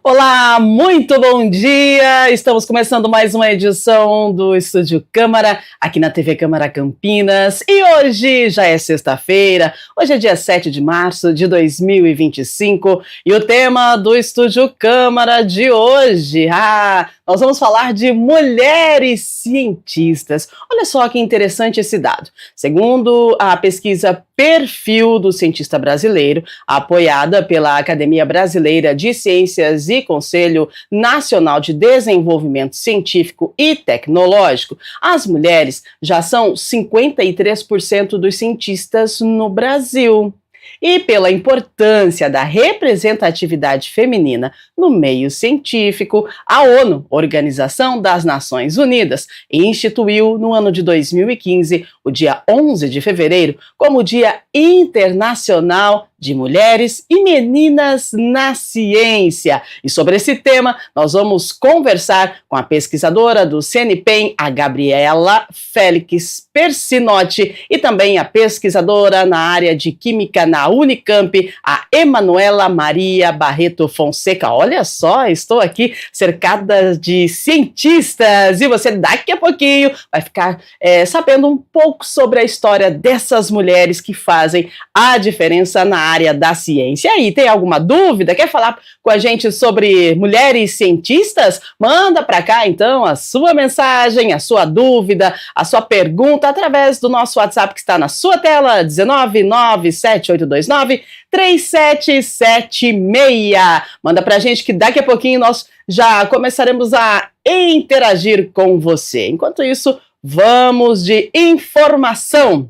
Olá, muito bom dia! Estamos começando mais uma edição do Estúdio Câmara, aqui na TV Câmara Campinas. E hoje já é sexta-feira, hoje é dia 7 de março de 2025. E o tema do Estúdio Câmara de hoje, nós vamos falar de mulheres cientistas. Olha só que interessante esse dado. Segundo a pesquisa Perfil do Cientista Brasileiro, apoiada pela Academia Brasileira de Ciências e Conselho Nacional de Desenvolvimento Científico e Tecnológico, as mulheres já são 53% dos cientistas no Brasil. E pela importância da representatividade feminina no meio científico, a ONU, Organização das Nações Unidas, instituiu no ano de 2015, o dia 11 de fevereiro, como Dia Internacional de Mulheres e Meninas na Ciência. E sobre esse tema, nós vamos conversar com a pesquisadora do CNPEM, a Gabriela Félix Persinotti, e também a pesquisadora na área de Química na Unicamp, a Emanuela Maria Barreto Fonseca. Olha só, estou aqui cercada de cientistas e você daqui a pouquinho vai ficar sabendo um pouco sobre a história dessas mulheres que fazem a diferença na área da ciência. E aí, tem alguma dúvida? Quer falar com a gente sobre mulheres cientistas? Manda para cá, então, a sua mensagem, a sua dúvida, a sua pergunta, através do nosso WhatsApp que está na sua tela, 19978293776. Manda pra gente que daqui a pouquinho nós já começaremos a interagir com você. Enquanto isso, vamos de informação.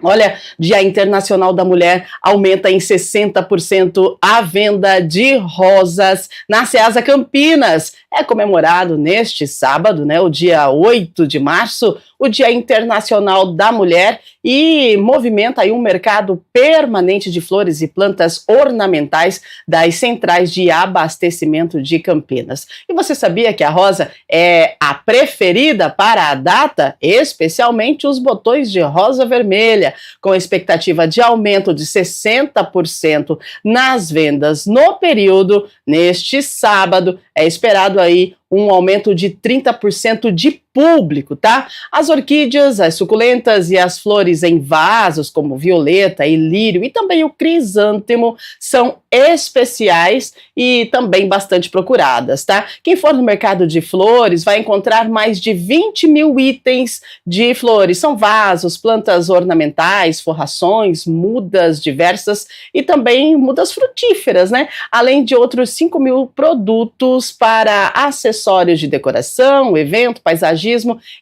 Olha, Dia Internacional da Mulher aumenta em 60% a venda de rosas na Ceasa Campinas. É comemorado neste sábado, o dia 8 de março, o Dia Internacional da Mulher, e movimenta aí um mercado permanente de flores e plantas ornamentais das centrais de abastecimento de Campinas. E você sabia que a rosa é a preferida para a data? Especialmente os botões de rosa vermelha, com expectativa de aumento de 60% nas vendas no período. Neste sábado é esperado aí um aumento de 30% de público, tá? As orquídeas, as suculentas e as flores em vasos, como violeta e lírio, e também o crisântemo, são especiais e também bastante procuradas, tá? Quem for no mercado de flores vai encontrar mais de 20 mil itens de flores. São vasos, plantas ornamentais, forrações, mudas diversas e também mudas frutíferas, além de outros 5 mil produtos para acessórios de decoração, evento, paisagismo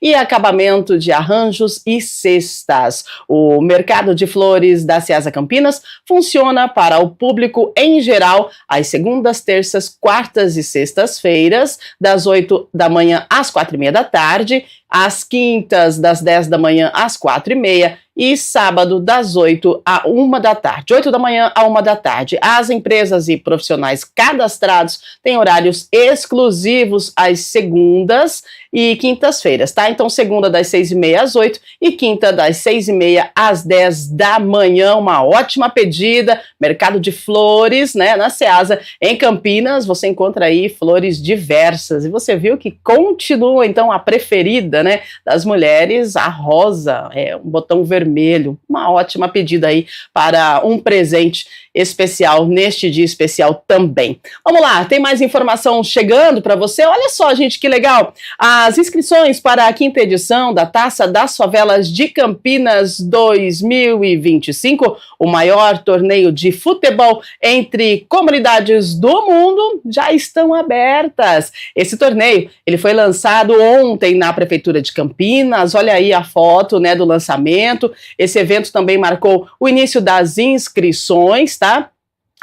e acabamento de arranjos e cestas. O mercado de flores da Ceasa Campinas funciona para o público em geral às segundas, terças, quartas e sextas-feiras, das 8 da manhã às 4:30 da tarde, às quintas, das 10 da manhã às 4:30, e sábado, das 8 à 1 da tarde. 8 da manhã à 1 da tarde. As empresas e profissionais cadastrados têm horários exclusivos às segundas e quintas-feiras, tá? Então, segunda das 6:30 às 8 e quinta das 6:30 às 10 da manhã. Uma ótima pedida. Mercado de flores, na Ceasa, em Campinas, você encontra aí flores diversas. E você viu que continua, então, a preferida, das mulheres, a rosa, um botão vermelho. Uma ótima pedida aí para um presente especial neste dia especial também. Vamos lá, tem mais informação chegando para você. Olha só, gente, que legal. As inscrições para a 5ª edição da Taça das Favelas de Campinas 2025, o maior torneio de futebol entre comunidades do mundo, já estão abertas. Esse torneio, ele foi lançado ontem na Prefeitura de Campinas. Olha aí a foto, do lançamento. Esse evento também marcou o início das inscrições, tá?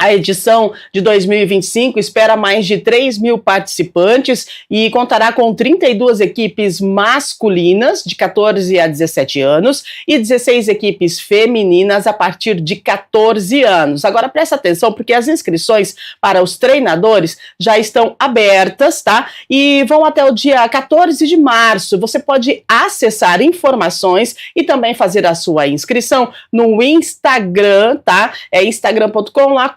A edição de 2025 espera mais de 3 mil participantes e contará com 32 equipes masculinas de 14 a 17 anos e 16 equipes femininas a partir de 14 anos. Agora presta atenção, porque as inscrições para os treinadores já estão abertas, tá? E vão até o dia 14 de março. Você pode acessar informações e também fazer a sua inscrição no Instagram, tá? É instagram.com lá,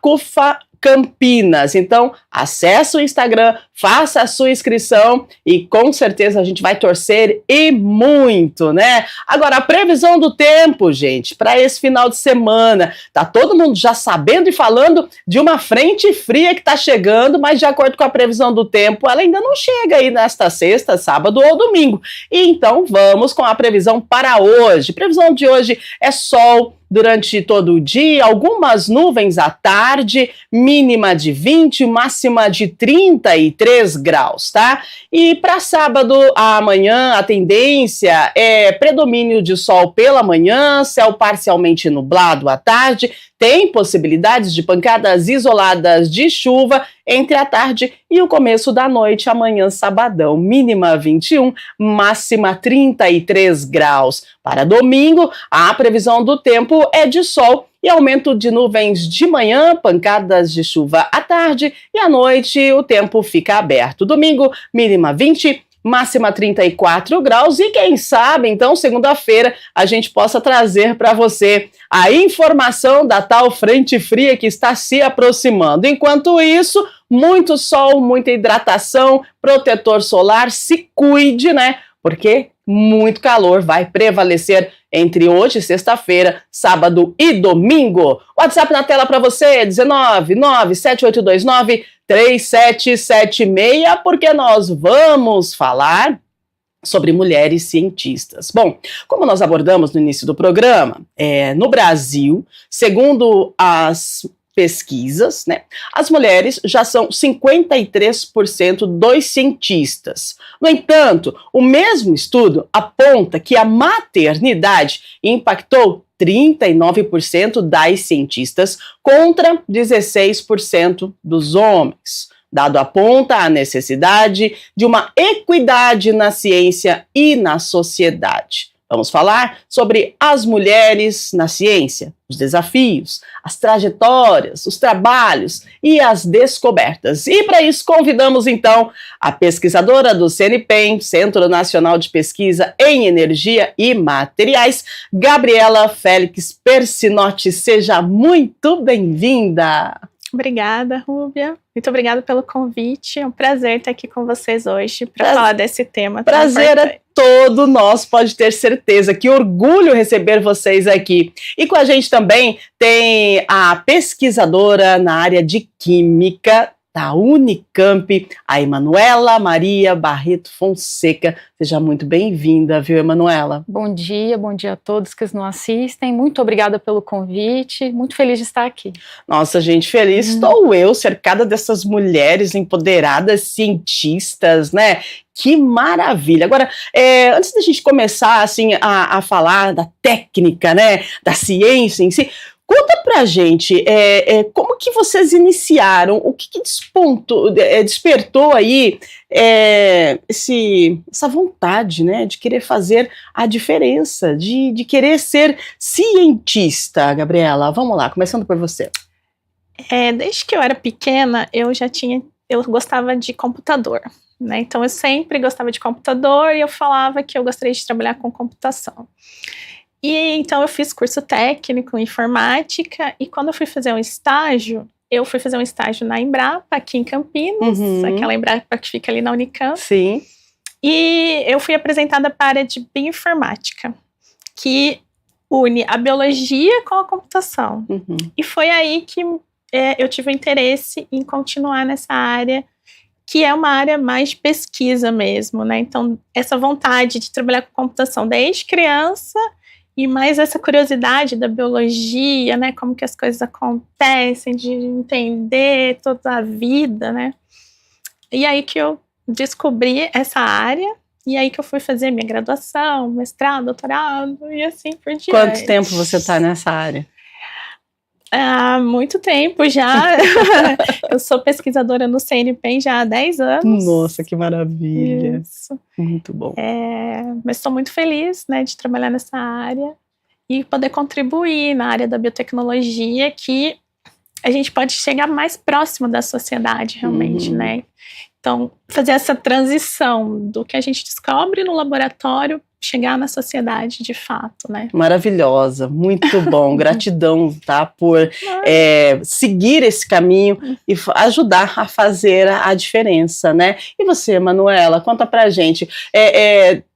Campinas. Então, acesse o Instagram, faça a sua inscrição e com certeza a gente vai torcer e muito, né? Agora, a previsão do tempo, gente, para esse final de semana. Tá todo mundo já sabendo e falando de uma frente fria que tá chegando, mas de acordo com a previsão do tempo, ela ainda não chega aí nesta sexta, sábado ou domingo. E então, vamos com a previsão para hoje. Previsão de hoje é sol durante todo o dia, algumas nuvens à tarde, mínima de 20, máxima de 33 graus, tá? E para sábado, amanhã, a tendência é predomínio de sol pela manhã, céu parcialmente nublado à tarde, tem possibilidades de pancadas isoladas de chuva entre a tarde e o começo da noite, amanhã, sabadão, mínima 21, máxima 33 graus. Para domingo, a previsão do tempo é de sol e aumento de nuvens de manhã, pancadas de chuva à tarde e à noite o tempo fica aberto. Domingo, mínima 20, máxima 34 graus e quem sabe, então, segunda-feira, a gente possa trazer para você a informação da tal frente fria que está se aproximando. Enquanto isso, muito sol, muita hidratação, protetor solar, se cuide, né? Porque muito calor vai prevalecer entre hoje, sexta-feira, sábado e domingo. WhatsApp na tela para você, 19978293776, porque nós vamos falar sobre mulheres cientistas. Bom, como nós abordamos no início do programa, no Brasil, segundo as pesquisas, né, as mulheres já são 53% dos cientistas. No entanto, o mesmo estudo aponta que a maternidade impactou 39% das cientistas contra 16% dos homens. Dado aponta a necessidade de uma equidade na ciência e na sociedade. Vamos falar sobre as mulheres na ciência, os desafios, as trajetórias, os trabalhos e as descobertas. E para isso convidamos então a pesquisadora do CNPEM, Centro Nacional de Pesquisa em Energia e Materiais, Gabriela Félix Persinotti. Seja muito bem-vinda! Obrigada, Rúbia. Muito obrigada pelo convite. É um prazer estar aqui com vocês hoje para falar desse tema. Prazer é todo nosso, pode ter certeza. Que orgulho receber vocês aqui. E com a gente também tem a pesquisadora na área de Química da Unicamp, a Emanuela Maria Barreto Fonseca. Seja muito bem-vinda, viu, Emanuela? Bom dia a todos que nos assistem. Muito obrigada pelo convite. Muito feliz de estar aqui. Nossa, gente, feliz estou eu, cercada dessas mulheres empoderadas, cientistas, né? Que maravilha! Agora, antes da gente começar assim, a falar da técnica, né? Da ciência em si, conta pra gente como que vocês iniciaram, o que despertou aí essa vontade, né, de querer fazer a diferença, de querer ser cientista, Gabriela. Vamos lá, começando por você. Desde que eu era pequena, eu gostava de computador, né? Então eu sempre gostava de computador e eu falava que eu gostaria de trabalhar com computação. E então eu fiz curso técnico em informática e quando eu fui fazer um estágio, na Embrapa, aqui em Campinas, aquela Embrapa que fica ali na Unicamp. Sim. E eu fui apresentada para a área de bioinformática, que une a biologia com a computação. E foi aí que eu tive o interesse em continuar nessa área, que é uma área mais de pesquisa mesmo, né? Então, essa vontade de trabalhar com computação desde criança e mais essa curiosidade da biologia, né? Como que as coisas acontecem, de entender toda a vida, né? E aí que eu descobri essa área, e aí que eu fui fazer minha graduação, mestrado, doutorado, e assim por diante. Quanto tempo você está nessa área? Há muito tempo já. Eu sou pesquisadora no CNPEM já há 10 anos. Nossa, que maravilha. Isso. Muito bom. Mas estou muito feliz, né, de trabalhar nessa área e poder contribuir na área da biotecnologia, que a gente pode chegar mais próximo da sociedade realmente, né? Então, fazer essa transição do que a gente descobre no laboratório chegar na sociedade de fato, né? Maravilhosa, muito bom, gratidão, tá, por seguir esse caminho e ajudar a fazer a diferença, né? E você, Manuela, conta pra gente,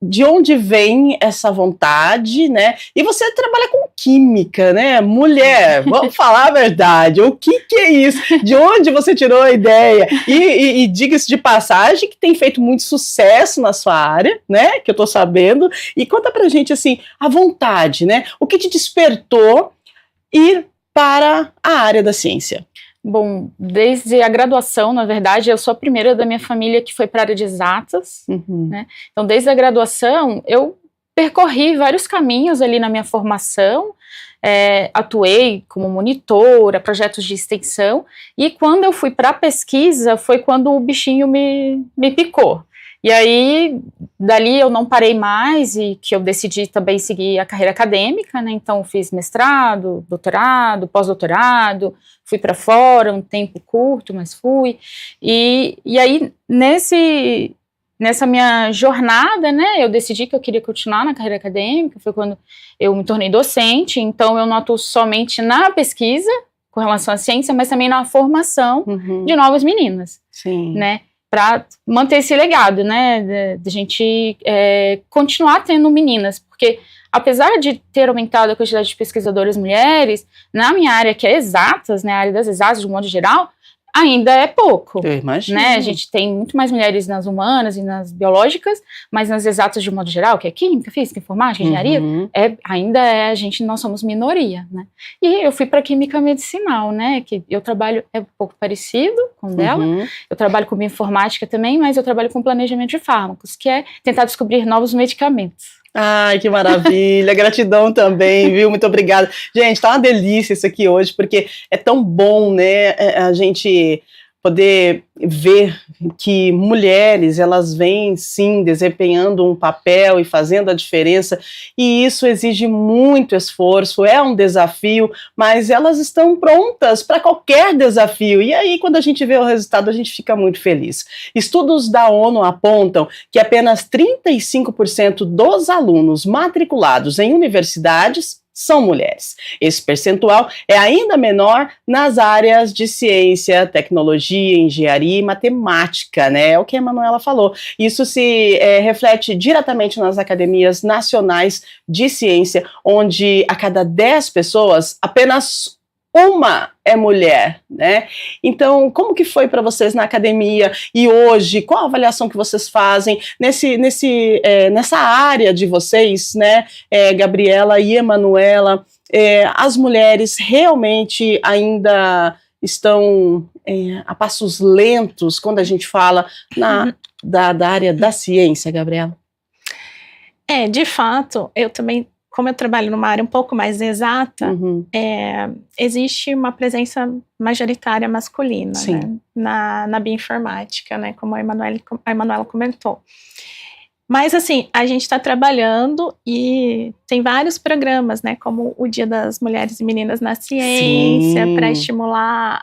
de onde vem essa vontade, né? E você trabalha com química, né? Mulher, vamos falar a verdade, o que é isso? De onde você tirou a ideia? E diga-se de passagem que tem feito muito sucesso na sua área, né? Que eu tô sabendo. E conta pra gente, assim, a vontade, né? O que te despertou ir para a área da ciência? Bom, desde a graduação, na verdade, eu sou a primeira da minha família que foi para a área de exatas, né? Então, desde a graduação, eu percorri vários caminhos ali na minha formação, atuei como monitora, projetos de extensão, e quando eu fui para a pesquisa, foi quando o bichinho me picou. E aí, dali eu não parei mais e que eu decidi também seguir a carreira acadêmica, né? Então fiz mestrado, doutorado, pós-doutorado, fui para fora, um tempo curto, mas fui. E aí, nessa minha jornada, né, eu decidi que eu queria continuar na carreira acadêmica, foi quando eu me tornei docente, então eu não atuo somente na pesquisa, com relação à ciência, mas também na formação de novas meninas, né? Para manter esse legado, né, de gente continuar tendo meninas, porque apesar de ter aumentado a quantidade de pesquisadoras mulheres, na minha área que é exatas, né, a área das exatas de um modo geral, ainda é pouco. Eu imagino. Né? A gente tem muito mais mulheres nas humanas e nas biológicas, mas nas exatas de um modo geral, que é química, física, informática, engenharia, nós somos minoria, né? E eu fui para química medicinal, né? Que eu trabalho, um pouco parecido com o dela, eu trabalho com bioinformática também, mas eu trabalho com planejamento de fármacos, que é tentar descobrir novos medicamentos. Ai, que maravilha, gratidão também, viu, muito obrigada. Gente, tá uma delícia isso aqui hoje, porque é tão bom, né, a gente poder ver que mulheres, elas vêm sim desempenhando um papel e fazendo a diferença, e isso exige muito esforço, é um desafio, mas elas estão prontas para qualquer desafio, e aí quando a gente vê o resultado a gente fica muito feliz. Estudos da ONU apontam que apenas 35% dos alunos matriculados em universidades são mulheres. Esse percentual é ainda menor nas áreas de ciência, tecnologia, engenharia e matemática, né? É o que a Manuela falou. Isso se reflete diretamente nas academias nacionais de ciência, onde a cada 10 pessoas, apenas uma é mulher, né? Então, como que foi para vocês na academia e hoje? Qual a avaliação que vocês fazem nessa área de vocês, né? Gabriela e Emanuela, as mulheres realmente ainda estão a passos lentos quando a gente fala da área da ciência, Gabriela? De fato, eu também, como eu trabalho numa área um pouco mais exata, existe uma presença majoritária masculina, né, na bioinformática, né, como a Emanuela comentou. Mas, assim, a gente está trabalhando e tem vários programas, né, como o Dia das Mulheres e Meninas na Ciência, para estimular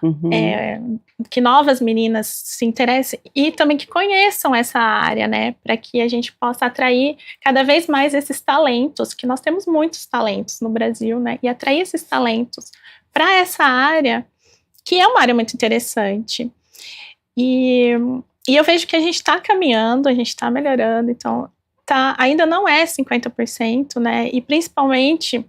que novas meninas se interessem e também que conheçam essa área, né, para que a gente possa atrair cada vez mais esses talentos, que nós temos muitos talentos no Brasil, né, e atrair esses talentos para essa área, que é uma área muito interessante. E eu vejo que a gente está caminhando, a gente está melhorando, então ainda não é 50%, né? E principalmente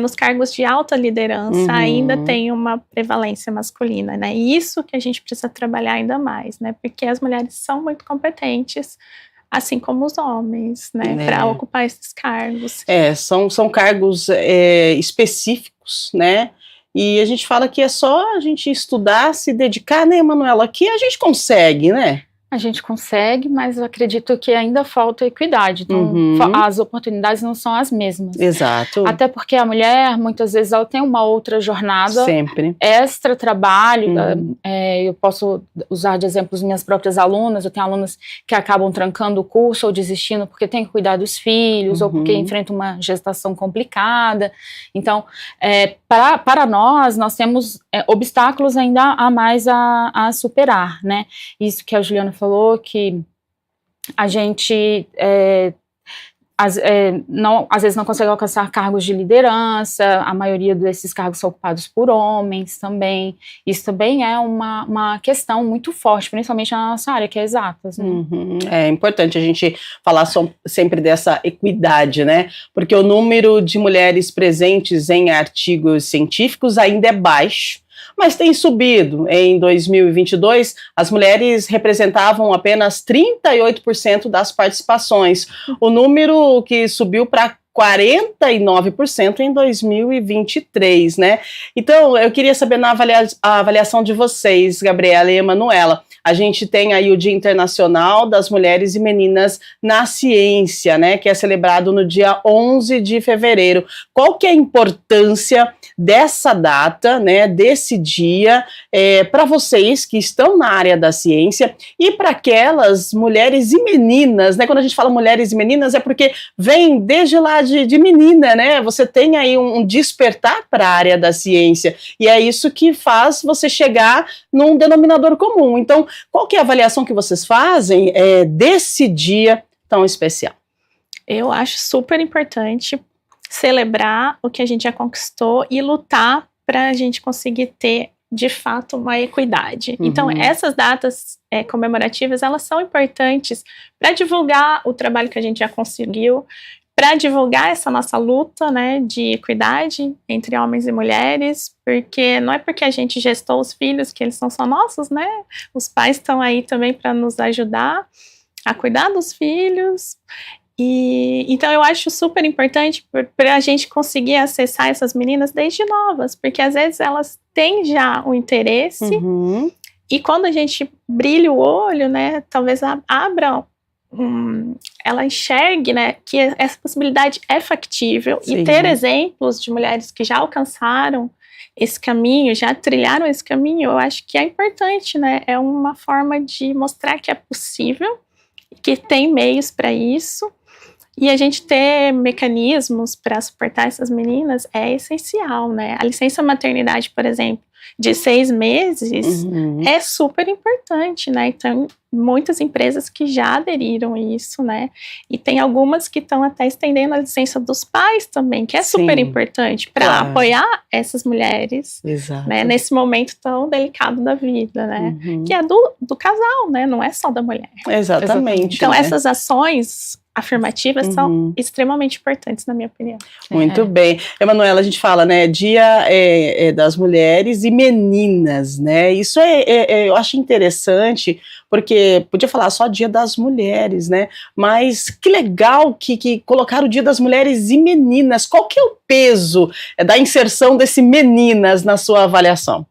nos cargos de alta liderança ainda tem uma prevalência masculina, né? E isso que a gente precisa trabalhar ainda mais, né? Porque as mulheres são muito competentes, assim como os homens, né? Para ocupar esses cargos. São cargos específicos, né? E a gente fala que é só a gente estudar, se dedicar, né, Manuela? Que a gente consegue, né? A gente consegue, mas eu acredito que ainda falta equidade. Então, as oportunidades não são as mesmas. Exato. Até porque a mulher, muitas vezes, ela tem uma outra jornada. Sempre. Extra trabalho. Eu posso usar de exemplo as minhas próprias alunas. Eu tenho alunas que acabam trancando o curso ou desistindo porque tem que cuidar dos filhos ou porque enfrentam uma gestação complicada. Então, para nós temos obstáculos ainda a mais a superar, né? Isso que a Juliana falou, que a gente às vezes não consegue alcançar cargos de liderança, a maioria desses cargos são ocupados por homens também. Isso também é uma questão muito forte, principalmente na nossa área, que é exatas, né? É importante a gente falar sempre dessa equidade, né? Porque o número de mulheres presentes em artigos científicos ainda é baixo, mas tem subido. Em 2022, as mulheres representavam apenas 38% das participações, o número que subiu para 49% em 2023, né? Então, eu queria saber a avaliação de vocês, Gabriela e Emanuela. A gente tem aí o Dia Internacional das Mulheres e Meninas na Ciência, né? Que é celebrado no dia 11 de fevereiro. Qual que é a importância dessa data, né? Desse dia, para vocês que estão na área da ciência e para aquelas mulheres e meninas, né? Quando a gente fala mulheres e meninas, é porque vem desde lá de menina, né? Você tem aí um despertar para a área da ciência, e é isso que faz você chegar num denominador comum. Então, qual que é a avaliação que vocês fazem desse dia tão especial? Eu acho super importante celebrar o que a gente já conquistou e lutar para a gente conseguir ter, de fato, uma equidade. Então, essas datas comemorativas, elas são importantes para divulgar o trabalho que a gente já conseguiu, para divulgar essa nossa luta, né, de equidade entre homens e mulheres, porque não é porque a gente gestou os filhos que eles são só nossos, né? Os pais estão aí também para nos ajudar a cuidar dos filhos. E então eu acho super importante para a gente conseguir acessar essas meninas desde novas, porque às vezes elas têm já o interesse, e quando a gente brilha o olho, né, talvez abra ela enxergue, né, que essa possibilidade é factível. Sim. E ter exemplos de mulheres que já alcançaram esse caminho, já trilharam esse caminho, eu acho que é importante, né? É uma forma de mostrar que é possível, que tem meios para isso, e a gente ter mecanismos para suportar essas meninas é essencial, né? A licença maternidade, por exemplo, de 6 meses é super importante, né? Então, muitas empresas que já aderiram a isso, né? E tem algumas que estão até estendendo a licença dos pais também, que é super importante para apoiar essas mulheres, né? Nesse momento tão delicado da vida, né? Que é do casal, né? Não é só da mulher. Exatamente. Então, essas ações afirmativas são extremamente importantes, na minha opinião. Muito bem. Emanuela, a gente fala, né, Dia das Mulheres e Meninas, né, isso eu acho interessante, porque podia falar só Dia das Mulheres, né, mas que legal que colocaram o Dia das Mulheres e Meninas. Qual que é o peso da inserção desse meninas na sua avaliação?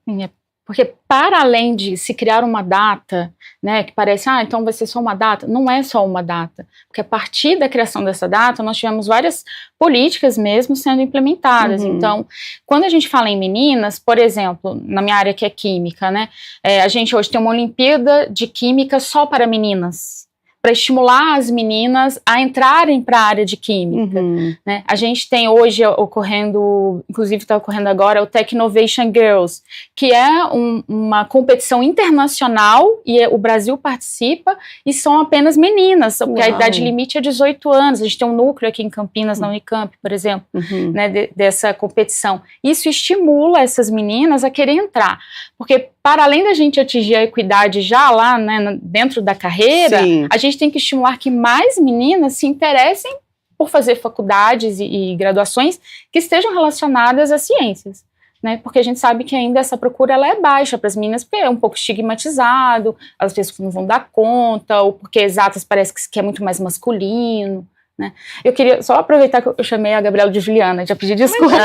Porque para além de se criar uma data, né, que parece, então vai ser só uma data, não é só uma data, porque a partir da criação dessa data, nós tivemos várias políticas mesmo sendo implementadas. Então, quando a gente fala em meninas, por exemplo, na minha área que é química, né, a gente hoje tem uma Olimpíada de Química só para meninas, para estimular as meninas a entrarem para a área de química, né? A gente tem hoje ocorrendo, inclusive está ocorrendo agora, o Tech Innovation Girls, que é uma competição internacional, e o Brasil participa, e são apenas meninas, porque a idade limite é 18 anos, a gente tem um núcleo aqui em Campinas, na Unicamp, por exemplo, né, dessa competição. Isso estimula essas meninas a querer entrar, porque para além da gente atingir a equidade já lá, né, dentro da carreira, a gente tem que estimular que mais meninas se interessem por fazer faculdades e graduações que estejam relacionadas às ciências, né? Porque a gente sabe que ainda essa procura ela é baixa para as meninas, porque é um pouco estigmatizado, às vezes não vão dar conta, ou porque exatas parece que é muito mais masculino, né? Eu queria só aproveitar que eu chamei a Gabriela de Juliana, já pedi desculpa.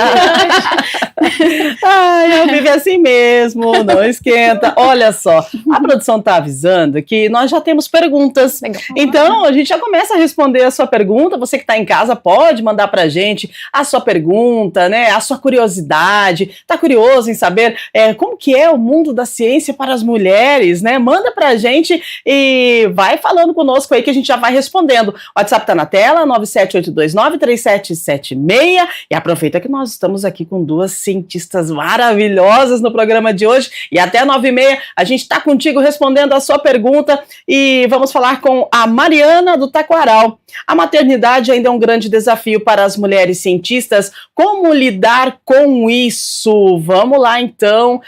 Eu vivo assim mesmo, não esquenta. Olha só, a produção está avisando que nós já temos perguntas. Legal. Então, a gente já começa a responder a sua pergunta. Você que está em casa pode mandar para a gente a sua pergunta, né? A sua curiosidade. Está curioso em saber como que é o mundo da ciência para as mulheres, né? Manda para a gente e vai falando conosco aí que a gente já vai respondendo. O WhatsApp está na tela. Manuela, 978293776. E aproveita que nós estamos aqui com duas cientistas maravilhosas no programa de hoje. E até 9h30 a gente está contigo respondendo a sua pergunta. E vamos falar com a Mariana do Taquaral. A maternidade ainda é um grande desafio para as mulheres cientistas. Como lidar com isso? Vamos lá, então.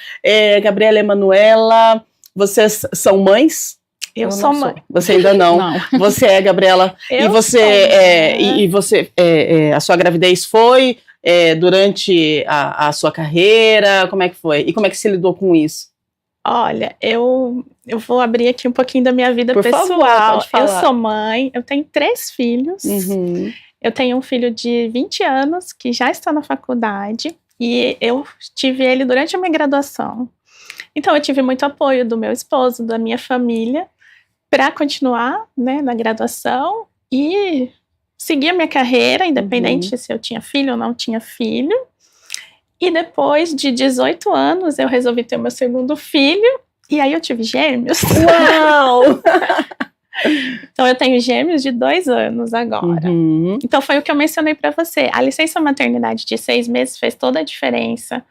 Gabriela e Manuela, vocês são mães? Eu sou mãe. Você ainda não. Você é, Gabriela. Eu e você, a sua gravidez foi durante a sua carreira? Como é que foi? E como é que você lidou com isso? Olha, eu vou abrir aqui um pouquinho da minha vida pessoal. Favor, pode falar. Eu sou mãe, eu tenho 3 filhos. Uhum. Eu tenho um filho de 20 anos que já está na faculdade e eu tive ele durante a minha graduação. Então eu tive muito apoio do meu esposo, da minha família, para continuar, né, na graduação e seguir a minha carreira, independente se eu tinha filho ou não tinha filho. E depois de 18 anos, eu resolvi ter o meu segundo filho. E aí eu tive gêmeos. Uau! Então eu tenho gêmeos de 2 anos agora. Uhum. Então foi o que eu mencionei para você. A licença maternidade de 6 meses fez toda a diferença.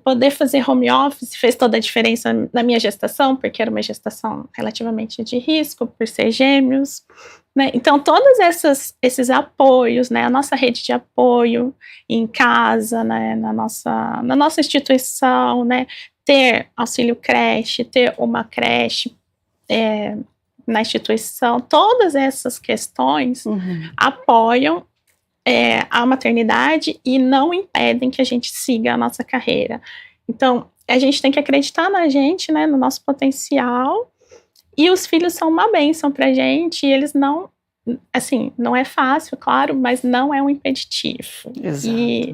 Poder fazer home office fez toda a diferença na minha gestação, porque era uma gestação relativamente de risco, por ser gêmeos. Né? Então, todos esses apoios, né? A nossa rede de apoio em casa, né? na nossa instituição, né? Ter auxílio creche, ter uma creche na instituição, todas essas questões apoiam a maternidade e não impedem que a gente siga a nossa carreira. Então, a gente tem que acreditar na gente, né? No nosso potencial. E os filhos são uma bênção pra gente, e eles não, assim, não é fácil, claro, mas não é um impeditivo. Exato. E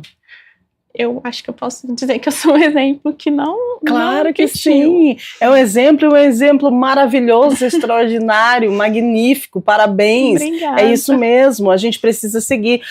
eu acho que eu posso dizer que eu sou um exemplo que não... Claro que sim, é um exemplo maravilhoso, extraordinário, magnífico, parabéns. Obrigada. É isso mesmo, a gente precisa seguir.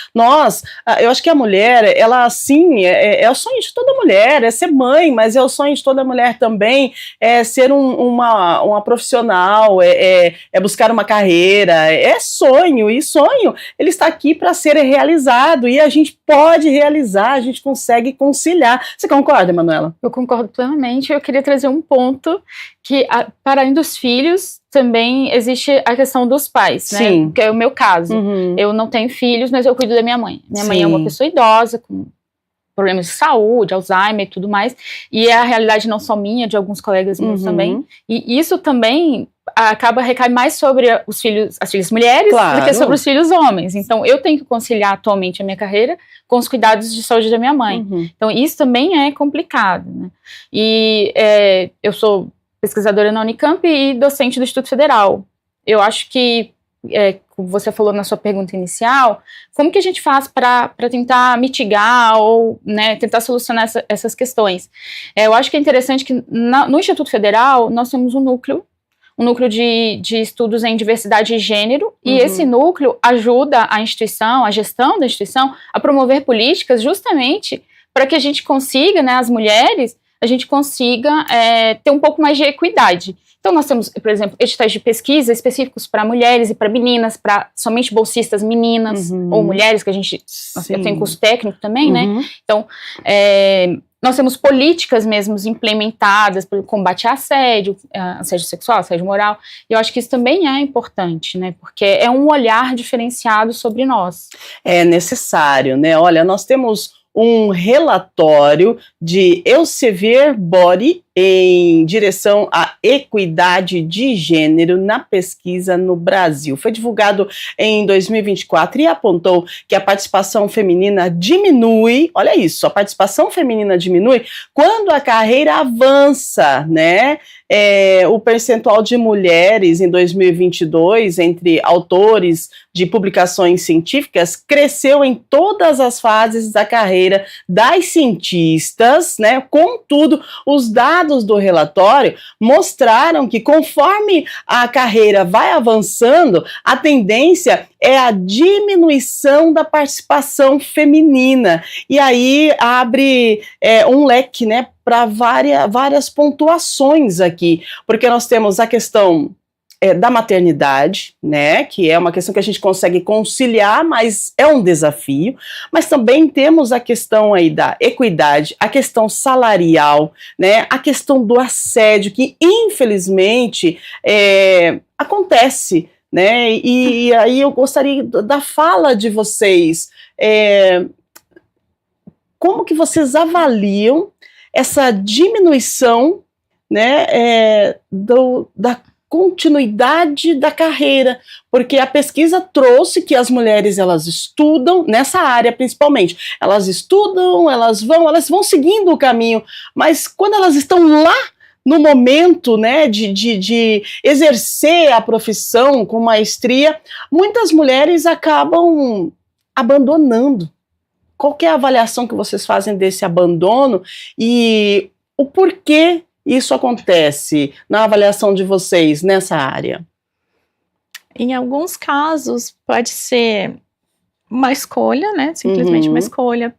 Eu acho que a mulher, ela sim, é o sonho de toda mulher, é ser mãe, mas é o sonho de toda mulher também, é ser uma profissional, é buscar uma carreira, é sonho, e sonho, ele está aqui para ser realizado, e a gente pode realizar, a gente consegue conciliar. Você concorda, Manuela? Eu concordo plenamente. Eu queria trazer um ponto que, para além dos filhos, também existe a questão dos pais, né? Sim. Que é o meu caso. Eu não tenho filhos, mas eu cuido da minha mãe. Minha mãe é uma pessoa idosa, com problemas de saúde, Alzheimer e tudo mais. E é a realidade não só minha, de alguns colegas meus também. E isso também recai mais sobre as filhas mulheres, do que sobre os filhos homens. Então, eu tenho que conciliar atualmente a minha carreira com os cuidados de saúde da minha mãe. Então, isso também é complicado, né? E eu sou pesquisadora na Unicamp e docente do Instituto Federal. Eu acho que, como você falou na sua pergunta inicial, como que a gente faz para tentar mitigar ou, né, tentar solucionar essas questões? Eu acho que é interessante que no Instituto Federal nós temos um núcleo de estudos em diversidade e gênero, e esse núcleo ajuda a instituição, a gestão da instituição, a promover políticas justamente para que a gente consiga, né, as mulheres, a gente consiga ter um pouco mais de equidade. Então nós temos, por exemplo, editais de pesquisa específicos para mulheres e para meninas, para somente bolsistas meninas ou mulheres, que eu tenho curso técnico também, né? Então, nós temos políticas mesmo implementadas pelo combate a assédio sexual, assédio moral, e eu acho que isso também é importante, né, porque é um olhar diferenciado sobre nós. É necessário, né, olha, nós temos um relatório de Elsevier Body em direção à equidade de gênero na pesquisa no Brasil. Foi divulgado em 2024 e apontou que a participação feminina diminui, olha isso, a participação feminina diminui quando a carreira avança, né? O percentual de mulheres em 2022 entre autores de publicações científicas cresceu em todas as fases da carreira das cientistas, né? Contudo, os dados do relatório mostraram que conforme a carreira vai avançando, a tendência é a diminuição da participação feminina. E aí abre um leque, né, para várias pontuações aqui, porque nós temos a questão da maternidade, né, que é uma questão que a gente consegue conciliar, mas é um desafio, mas também temos a questão aí da equidade, a questão salarial, né, a questão do assédio, que infelizmente acontece, né, e aí eu gostaria da fala de vocês, como que vocês avaliam essa diminuição, né, da continuidade da carreira, porque a pesquisa trouxe que as mulheres, elas estudam, nessa área principalmente, elas estudam, elas vão seguindo o caminho, mas quando elas estão lá no momento, né, de exercer a profissão com maestria, muitas mulheres acabam abandonando. Qual que é a avaliação que vocês fazem desse abandono e o porquê isso acontece na avaliação de vocês nessa área? Em alguns casos, pode ser uma escolha, né? Simplesmente uma escolha.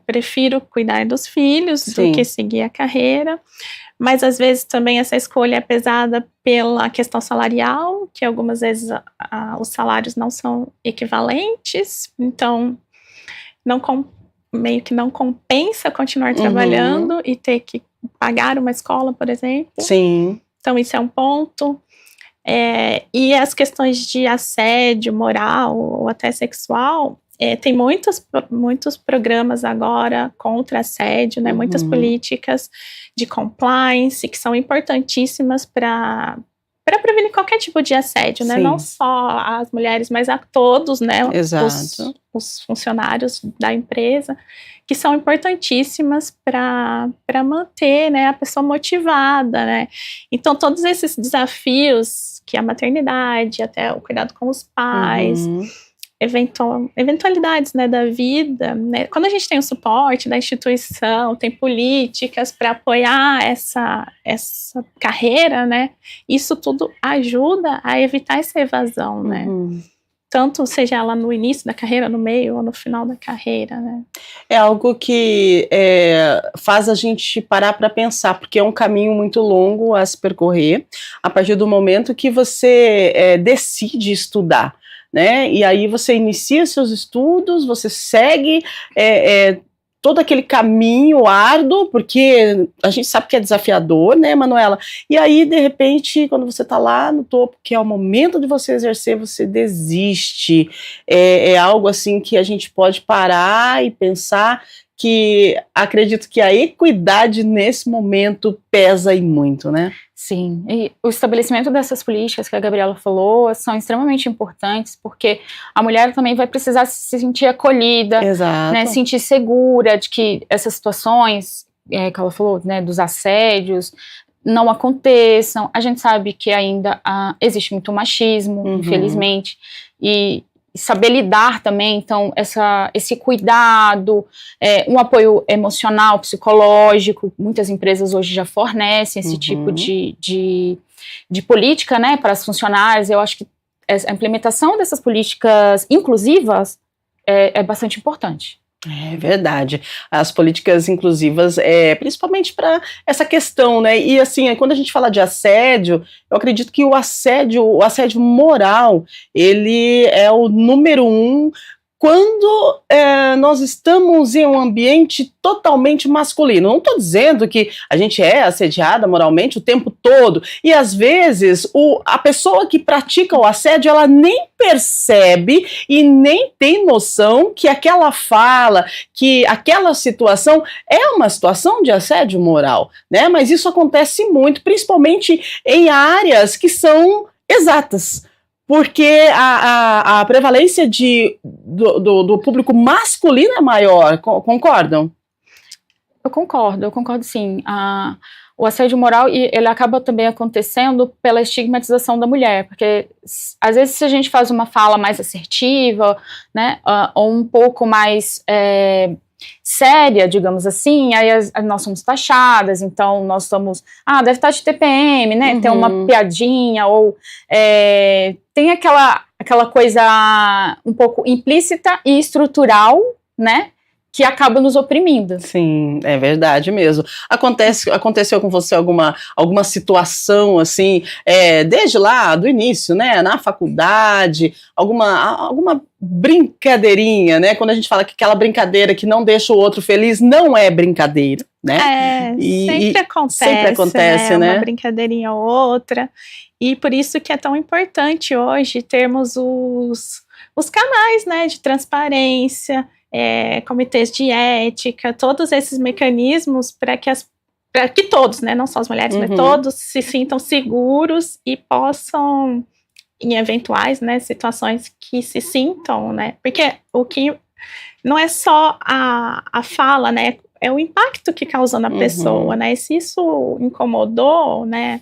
Prefiro cuidar dos filhos do que seguir a carreira. Mas, às vezes, também essa escolha é pesada pela questão salarial, que algumas vezes os salários não são equivalentes. Então, meio que não compensa continuar trabalhando e ter que pagar uma escola, por exemplo. Sim. Então, isso é um ponto. E as questões de assédio moral ou até sexual, tem muitos programas agora contra assédio, né? Muitas políticas de compliance que são importantíssimas para prevenir qualquer tipo de assédio, né? Não só as mulheres, mas a todos, né? Os funcionários da empresa, que são importantíssimas para manter, né, a pessoa motivada, né? Então, todos esses desafios que a maternidade, até o cuidado com os pais, eventualidades, né, da vida, né? Quando a gente tem o suporte da instituição, tem políticas para apoiar essa carreira, né? Isso tudo ajuda a evitar essa evasão, né? Tanto seja ela no início da carreira, no meio ou no final da carreira, né? É algo que faz a gente parar para pensar, porque é um caminho muito longo a se percorrer, a partir do momento que você decide estudar, né? E aí você inicia seus estudos, você segue todo aquele caminho árduo, porque a gente sabe que é desafiador, né, Manuela? E aí, de repente, quando você está lá no topo, que é o momento de você exercer, você desiste. É algo assim que a gente pode parar e pensar, que acredito que a equidade nesse momento pesa e muito, né? Sim, e o estabelecimento dessas políticas que a Gabriela falou são extremamente importantes, porque a mulher também vai precisar se sentir acolhida, né, sentir segura de que essas situações que ela falou, né, dos assédios, não aconteçam. A gente sabe que ainda existe muito machismo, infelizmente, e saber lidar também, então, esse cuidado, um apoio emocional, psicológico, muitas empresas hoje já fornecem esse tipo de política, né, para as funcionárias. Eu acho que a implementação dessas políticas inclusivas é bastante importante. É verdade, as políticas inclusivas, principalmente para essa questão, né, e assim, quando a gente fala de assédio, eu acredito que o assédio moral, ele é o número 1, quando nós estamos em um ambiente totalmente masculino. Não estou dizendo que a gente é assediada moralmente o tempo todo, e às vezes a pessoa que pratica o assédio, ela nem percebe e nem tem noção que aquela fala, que aquela situação é uma situação de assédio moral, né? Mas isso acontece muito, principalmente em áreas que são exatas, porque a prevalência do público masculino é maior, concordam? Eu concordo sim. O assédio moral, ele acaba também acontecendo pela estigmatização da mulher, porque às vezes se a gente faz uma fala mais assertiva, né, ou um pouco mais séria, digamos assim, aí nós somos taxadas, então nós estamos, deve estar de TPM, né, tem uma piadinha, ou tem aquela coisa um pouco implícita e estrutural, né, que acaba nos oprimindo. Sim, é verdade mesmo. Aconteceu com você alguma situação assim, desde lá do início, né, na faculdade, alguma brincadeirinha, né? Quando a gente fala que aquela brincadeira que não deixa o outro feliz não é brincadeira, né? Sempre acontece, né? Uma brincadeirinha ou outra. E por isso que é tão importante hoje termos os canais, né, de transparência, comitês de ética, todos esses mecanismos para que todos, né, não só as mulheres, mas todos se sintam seguros e possam, em eventuais, né, situações que se sintam, né, porque o que não é só a fala, né, é o impacto que causou na pessoa, né, e se isso incomodou, né,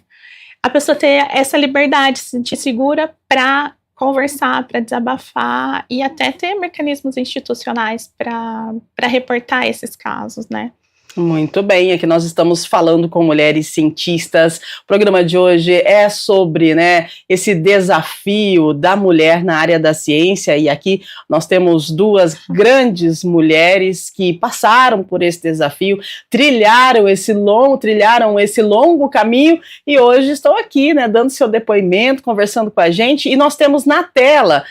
a pessoa ter essa liberdade, se sentir segura para conversar, para desabafar e até ter mecanismos institucionais para reportar esses casos, né? Muito bem, aqui nós estamos falando com mulheres cientistas. O programa de hoje é sobre, né, esse desafio da mulher na área da ciência, e aqui nós temos duas grandes mulheres que passaram por esse desafio, trilharam esse longo caminho e hoje estão aqui, né, dando seu depoimento, conversando com a gente, e nós temos na tela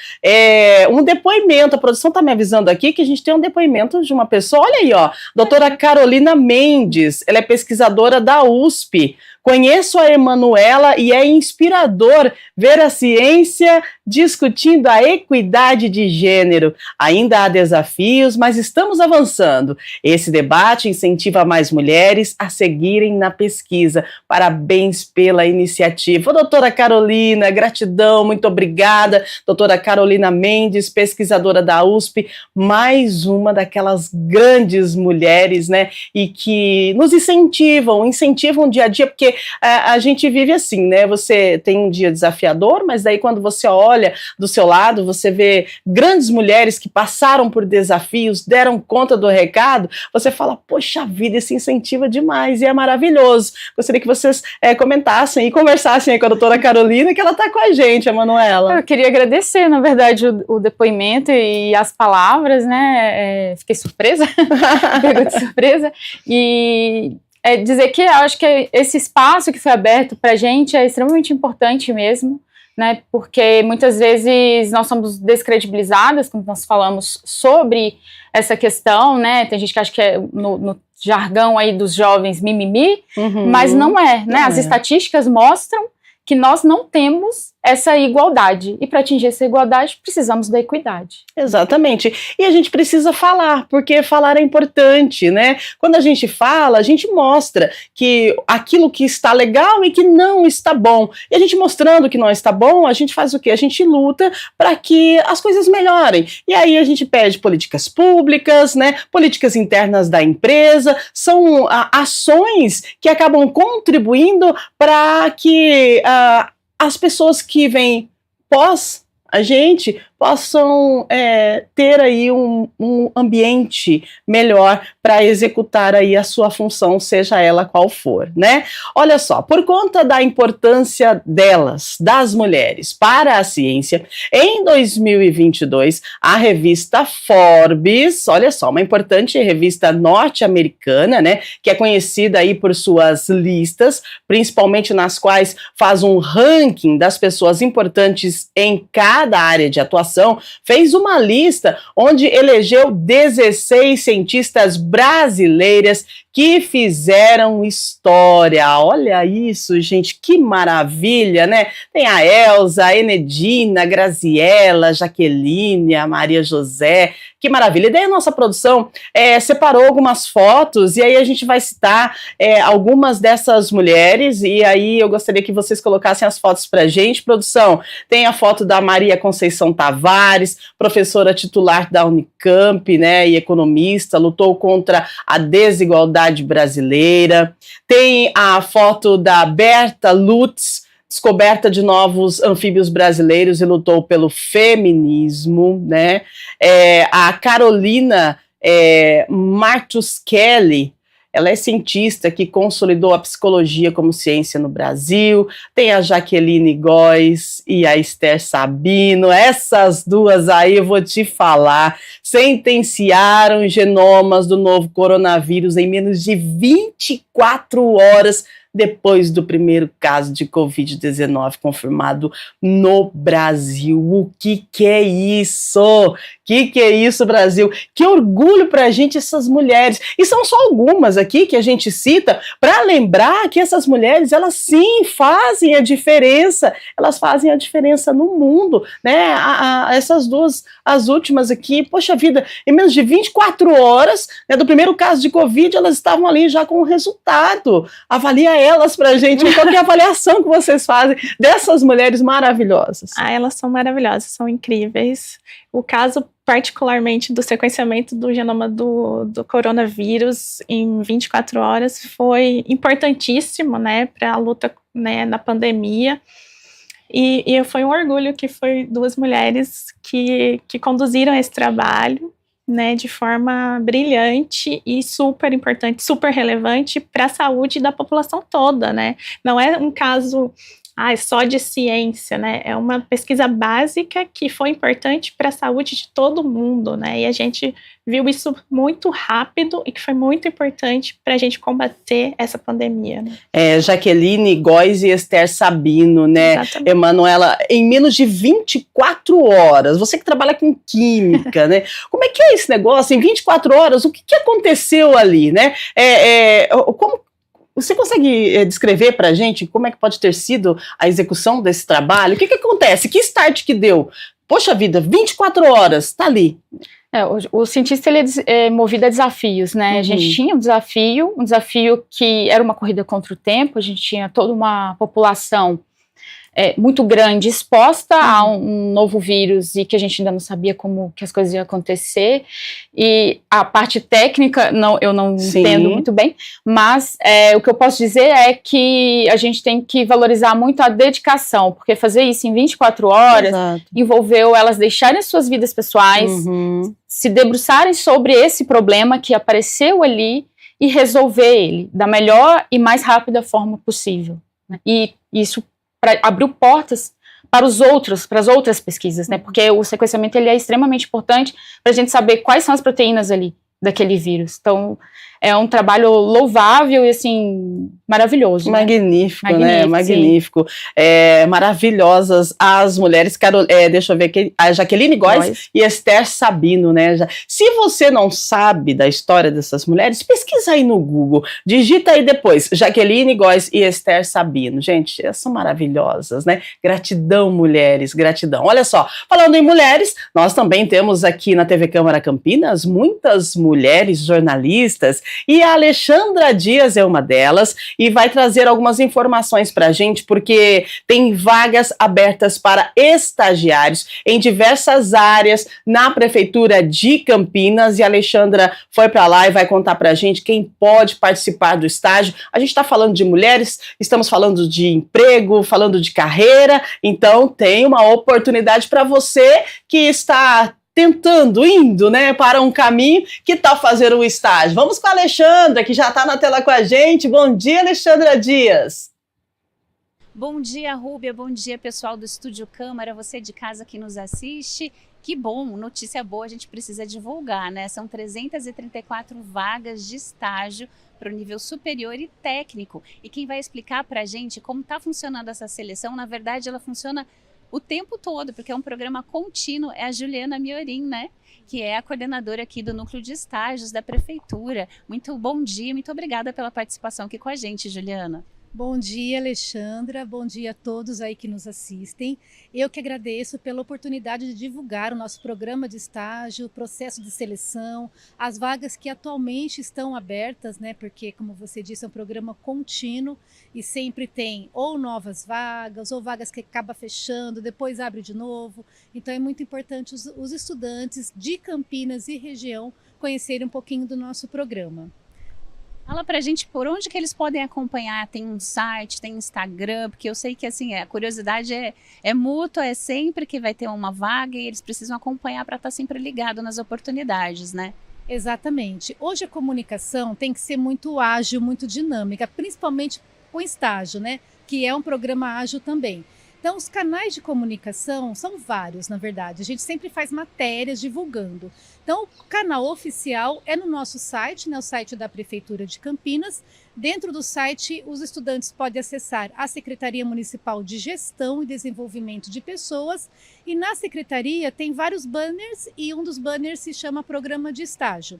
um depoimento. A produção está me avisando aqui que a gente tem um depoimento de uma pessoa, olha aí, ó, doutora Carolina Mendes, ela é pesquisadora da USP. Conheço a Emanuela e é inspirador ver a ciência discutindo a equidade de gênero. Ainda há desafios, mas estamos avançando. Esse debate incentiva mais mulheres a seguirem na pesquisa. Parabéns pela iniciativa. Doutora Carolina, gratidão, muito obrigada. Doutora Carolina Mendes, pesquisadora da USP, mais uma daquelas grandes mulheres, né, e que nos incentivam o dia a dia, porque a gente vive assim, né? Você tem um dia desafiador, mas daí quando você olha do seu lado, você vê grandes mulheres que passaram por desafios, deram conta do recado, você fala, poxa vida, isso incentiva demais e é maravilhoso. Gostaria que vocês comentassem e conversassem aí com a doutora Carolina, que ela está com a gente, a Manuela. Eu queria agradecer, na verdade, o depoimento e as palavras, né? Fiquei surpresa, pegou de surpresa, e dizer que eu acho que esse espaço que foi aberto para a gente é extremamente importante mesmo, né, porque muitas vezes nós somos descredibilizadas quando nós falamos sobre essa questão, né, tem gente que acha que é no jargão aí dos jovens mimimi, mas não é, né, as estatísticas mostram que nós não temos essa igualdade, e para atingir essa igualdade precisamos da equidade. Exatamente, e a gente precisa falar, porque falar é importante, né? Quando a gente fala, a gente mostra que aquilo que está legal e que não está bom, e a gente mostrando que não está bom, a gente faz o quê? A gente luta para que as coisas melhorem, e aí a gente pede políticas públicas, né? Políticas internas da empresa, são ações que acabam contribuindo para que as pessoas que vêm pós a gente possam ter aí um ambiente melhor para executar aí a sua função, seja ela qual for, né? Olha só, por conta da importância delas, das mulheres, para a ciência, em 2022, a revista Forbes, olha só, uma importante revista norte-americana, né, que é conhecida aí por suas listas, principalmente nas quais faz um ranking das pessoas importantes em cada área de atuação, fez uma lista onde elegeu 16 cientistas brasileiras que fizeram história. Olha isso, gente, que maravilha, né? Tem a Elza, a Enedina, a Graziela, a Jaqueline, a Maria José, que maravilha. E daí a nossa produção separou algumas fotos, e aí a gente vai citar algumas dessas mulheres, e aí eu gostaria que vocês colocassem as fotos pra gente. Produção, tem a foto da Maria Conceição Tavares, professora titular da Unicamp, né, e economista, lutou contra a desigualdade brasileira. Tem a foto da Berta Lutz, descoberta de novos anfíbios brasileiros e lutou pelo feminismo, né? A Carolina Martus Kelly, ela é cientista que consolidou a psicologia como ciência no Brasil, tem a Jaqueline Góes e a Esther Sabino, essas duas aí eu vou te falar, sentenciaram genomas do novo coronavírus em menos de 24 horas depois do primeiro caso de Covid-19 confirmado no Brasil. O que é isso? Que é isso, Brasil? Que orgulho pra gente essas mulheres. E são só algumas aqui que a gente cita para lembrar que essas mulheres, elas sim fazem a diferença. Elas fazem a diferença no mundo, né? Essas duas, as últimas aqui, poxa vida, em menos de 24 horas, né, do primeiro caso de Covid, elas estavam ali já com o resultado. Avalia elas pra gente, qual que é a avaliação que vocês fazem dessas mulheres maravilhosas? Elas são maravilhosas, são incríveis. O caso particularmente do sequenciamento do genoma do coronavírus em 24 horas foi importantíssimo, né, para a luta, né, na pandemia. E foi um orgulho que foi duas mulheres que conduziram esse trabalho, né, de forma brilhante e super importante, super relevante para a saúde da população toda, né? Não é um caso só de ciência, né? É uma pesquisa básica que foi importante para a saúde de todo mundo, né? E a gente viu isso muito rápido e que foi muito importante para a gente combater essa pandemia, né? Jaqueline Góes e Esther Sabino, né? Exatamente. Emanuela, em menos de 24 horas, você que trabalha com química, né? Como é que é esse negócio? Em 24 horas, o que aconteceu ali, né? Como você consegue descrever para a gente como é que pode ter sido a execução desse trabalho? O que acontece? Que start que deu? Poxa vida, 24 horas, tá ali. O cientista, ele é movido a desafios, né? Uhum. A gente tinha um desafio que era uma corrida contra o tempo, a gente tinha toda uma população muito grande, exposta a um novo vírus e que a gente ainda não sabia como que as coisas iam acontecer, e a parte técnica eu não entendo muito bem, mas o que eu posso dizer é que a gente tem que valorizar muito a dedicação, porque fazer isso em 24 horas envolveu elas deixarem suas vidas pessoais, se debruçarem sobre esse problema que apareceu ali e resolver ele da melhor e mais rápida forma possível, né? E isso abriu portas para as outras pesquisas, né? Porque o sequenciamento, ele é extremamente importante para a gente saber quais são as proteínas ali daquele vírus. Então, é um trabalho louvável e, assim, maravilhoso. Magnífico, né? Magnífico. Maravilhosas as mulheres. Deixa eu ver aqui, a Jaqueline Góes e Esther Sabino, né? Se você não sabe da história dessas mulheres, pesquisa aí no Google. Digita aí depois, Jaqueline Góes e Esther Sabino. Gente, elas são maravilhosas, né? Gratidão, mulheres, gratidão. Olha só, falando em mulheres, nós também temos aqui na TV Câmara Campinas muitas mulheres jornalistas, e a Alexandra Dias é uma delas e vai trazer algumas informações para a gente, porque tem vagas abertas para estagiários em diversas áreas na Prefeitura de Campinas, e a Alexandra foi para lá e vai contar para a gente quem pode participar do estágio. A gente está falando de mulheres, estamos falando de emprego, falando de carreira, então tem uma oportunidade para você que está indo, né, para um caminho. Que tal fazer um estágio? Vamos com a Alexandra, que já está na tela com a gente. Bom dia, Alexandra Dias. Bom dia, Rúbia. Bom dia, pessoal do Estúdio Câmara, você de casa que nos assiste. Que bom, notícia boa, a gente precisa divulgar, né? São 334 vagas de estágio para o nível superior e técnico. E quem vai explicar para a gente como está funcionando essa seleção, na verdade, ela funciona o tempo todo, porque é um programa contínuo, é a Juliana Miorim, né? Que é a coordenadora aqui do Núcleo de Estágios da Prefeitura. Muito bom dia, muito obrigada pela participação aqui com a gente, Juliana. Bom dia, Alexandra. Bom dia a todos aí que nos assistem. Eu que agradeço pela oportunidade de divulgar o nosso programa de estágio, o processo de seleção, as vagas que atualmente estão abertas, né? Porque, como você disse, é um programa contínuo e sempre tem ou novas vagas ou vagas que acaba fechando, depois abre de novo. Então é muito importante os estudantes de Campinas e região conhecerem um pouquinho do nosso programa. Fala pra gente por onde que eles podem acompanhar, tem um site, tem Instagram, porque eu sei que assim, a curiosidade é mútua, é sempre que vai ter uma vaga e eles precisam acompanhar para estar sempre ligado nas oportunidades, né? Exatamente. Hoje a comunicação tem que ser muito ágil, muito dinâmica, principalmente com estágio, né? Que é um programa ágil também. Então, os canais de comunicação são vários, na verdade. A gente sempre faz matérias divulgando. Então, o canal oficial é no nosso site, né, o site da Prefeitura de Campinas. Dentro do site, os estudantes podem acessar a Secretaria Municipal de Gestão e Desenvolvimento de Pessoas. E na secretaria tem vários banners e um dos banners se chama Programa de Estágio.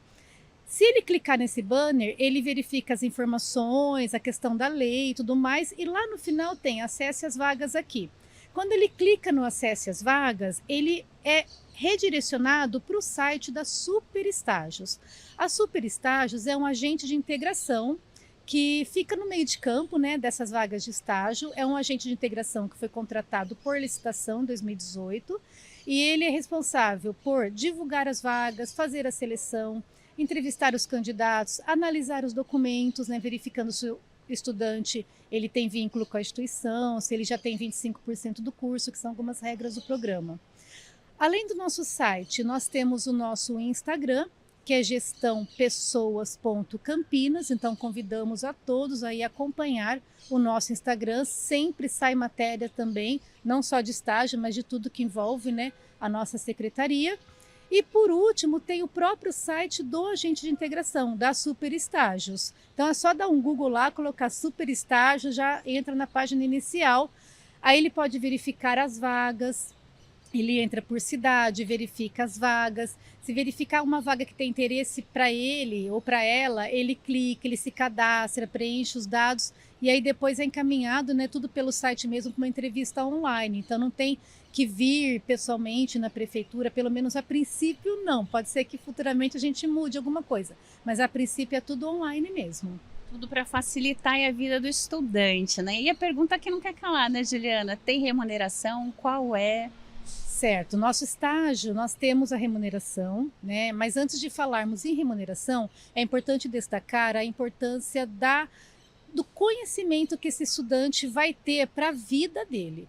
Se ele clicar nesse banner, ele verifica as informações, a questão da lei e tudo mais, e lá no final tem acesse as vagas aqui. Quando ele clica no acesse as vagas, ele é redirecionado para o site da Super Estágios. A Super Estágios é um agente de integração que fica no meio de campo, né, dessas vagas de estágio. É um agente de integração que foi contratado por licitação em 2018 e ele é responsável por divulgar as vagas, fazer a seleção, entrevistar os candidatos, analisar os documentos, né, verificando se o estudante ele tem vínculo com a instituição, se ele já tem 25% do curso, que são algumas regras do programa. Além do nosso site, nós temos o nosso Instagram, que é gestãopessoas.campinas, então convidamos a todos aí a acompanhar o nosso Instagram, sempre sai matéria também, não só de estágio, mas de tudo que envolve, né, a nossa secretaria. E por último, tem o próprio site do agente de integração, da Super Estágios. Então é só dar um Google lá, colocar Super Estágios, já entra na página inicial. Aí ele pode verificar as vagas, ele entra por cidade, verifica as vagas. Se verificar uma vaga que tem interesse para ele ou para ela, ele clica, ele se cadastra, preenche os dados e aí depois é encaminhado, né, tudo pelo site mesmo para uma entrevista online. Então não tem que vir pessoalmente na prefeitura, pelo menos a princípio não. Pode ser que futuramente a gente mude alguma coisa, mas a princípio é tudo online mesmo. Tudo para facilitar a vida do estudante, né? E a pergunta que não quer calar, né, Juliana? Tem remuneração? Qual é? Certo, nosso estágio, nós temos a remuneração, né? Mas antes de falarmos em remuneração, é importante destacar a importância do conhecimento que esse estudante vai ter para a vida dele.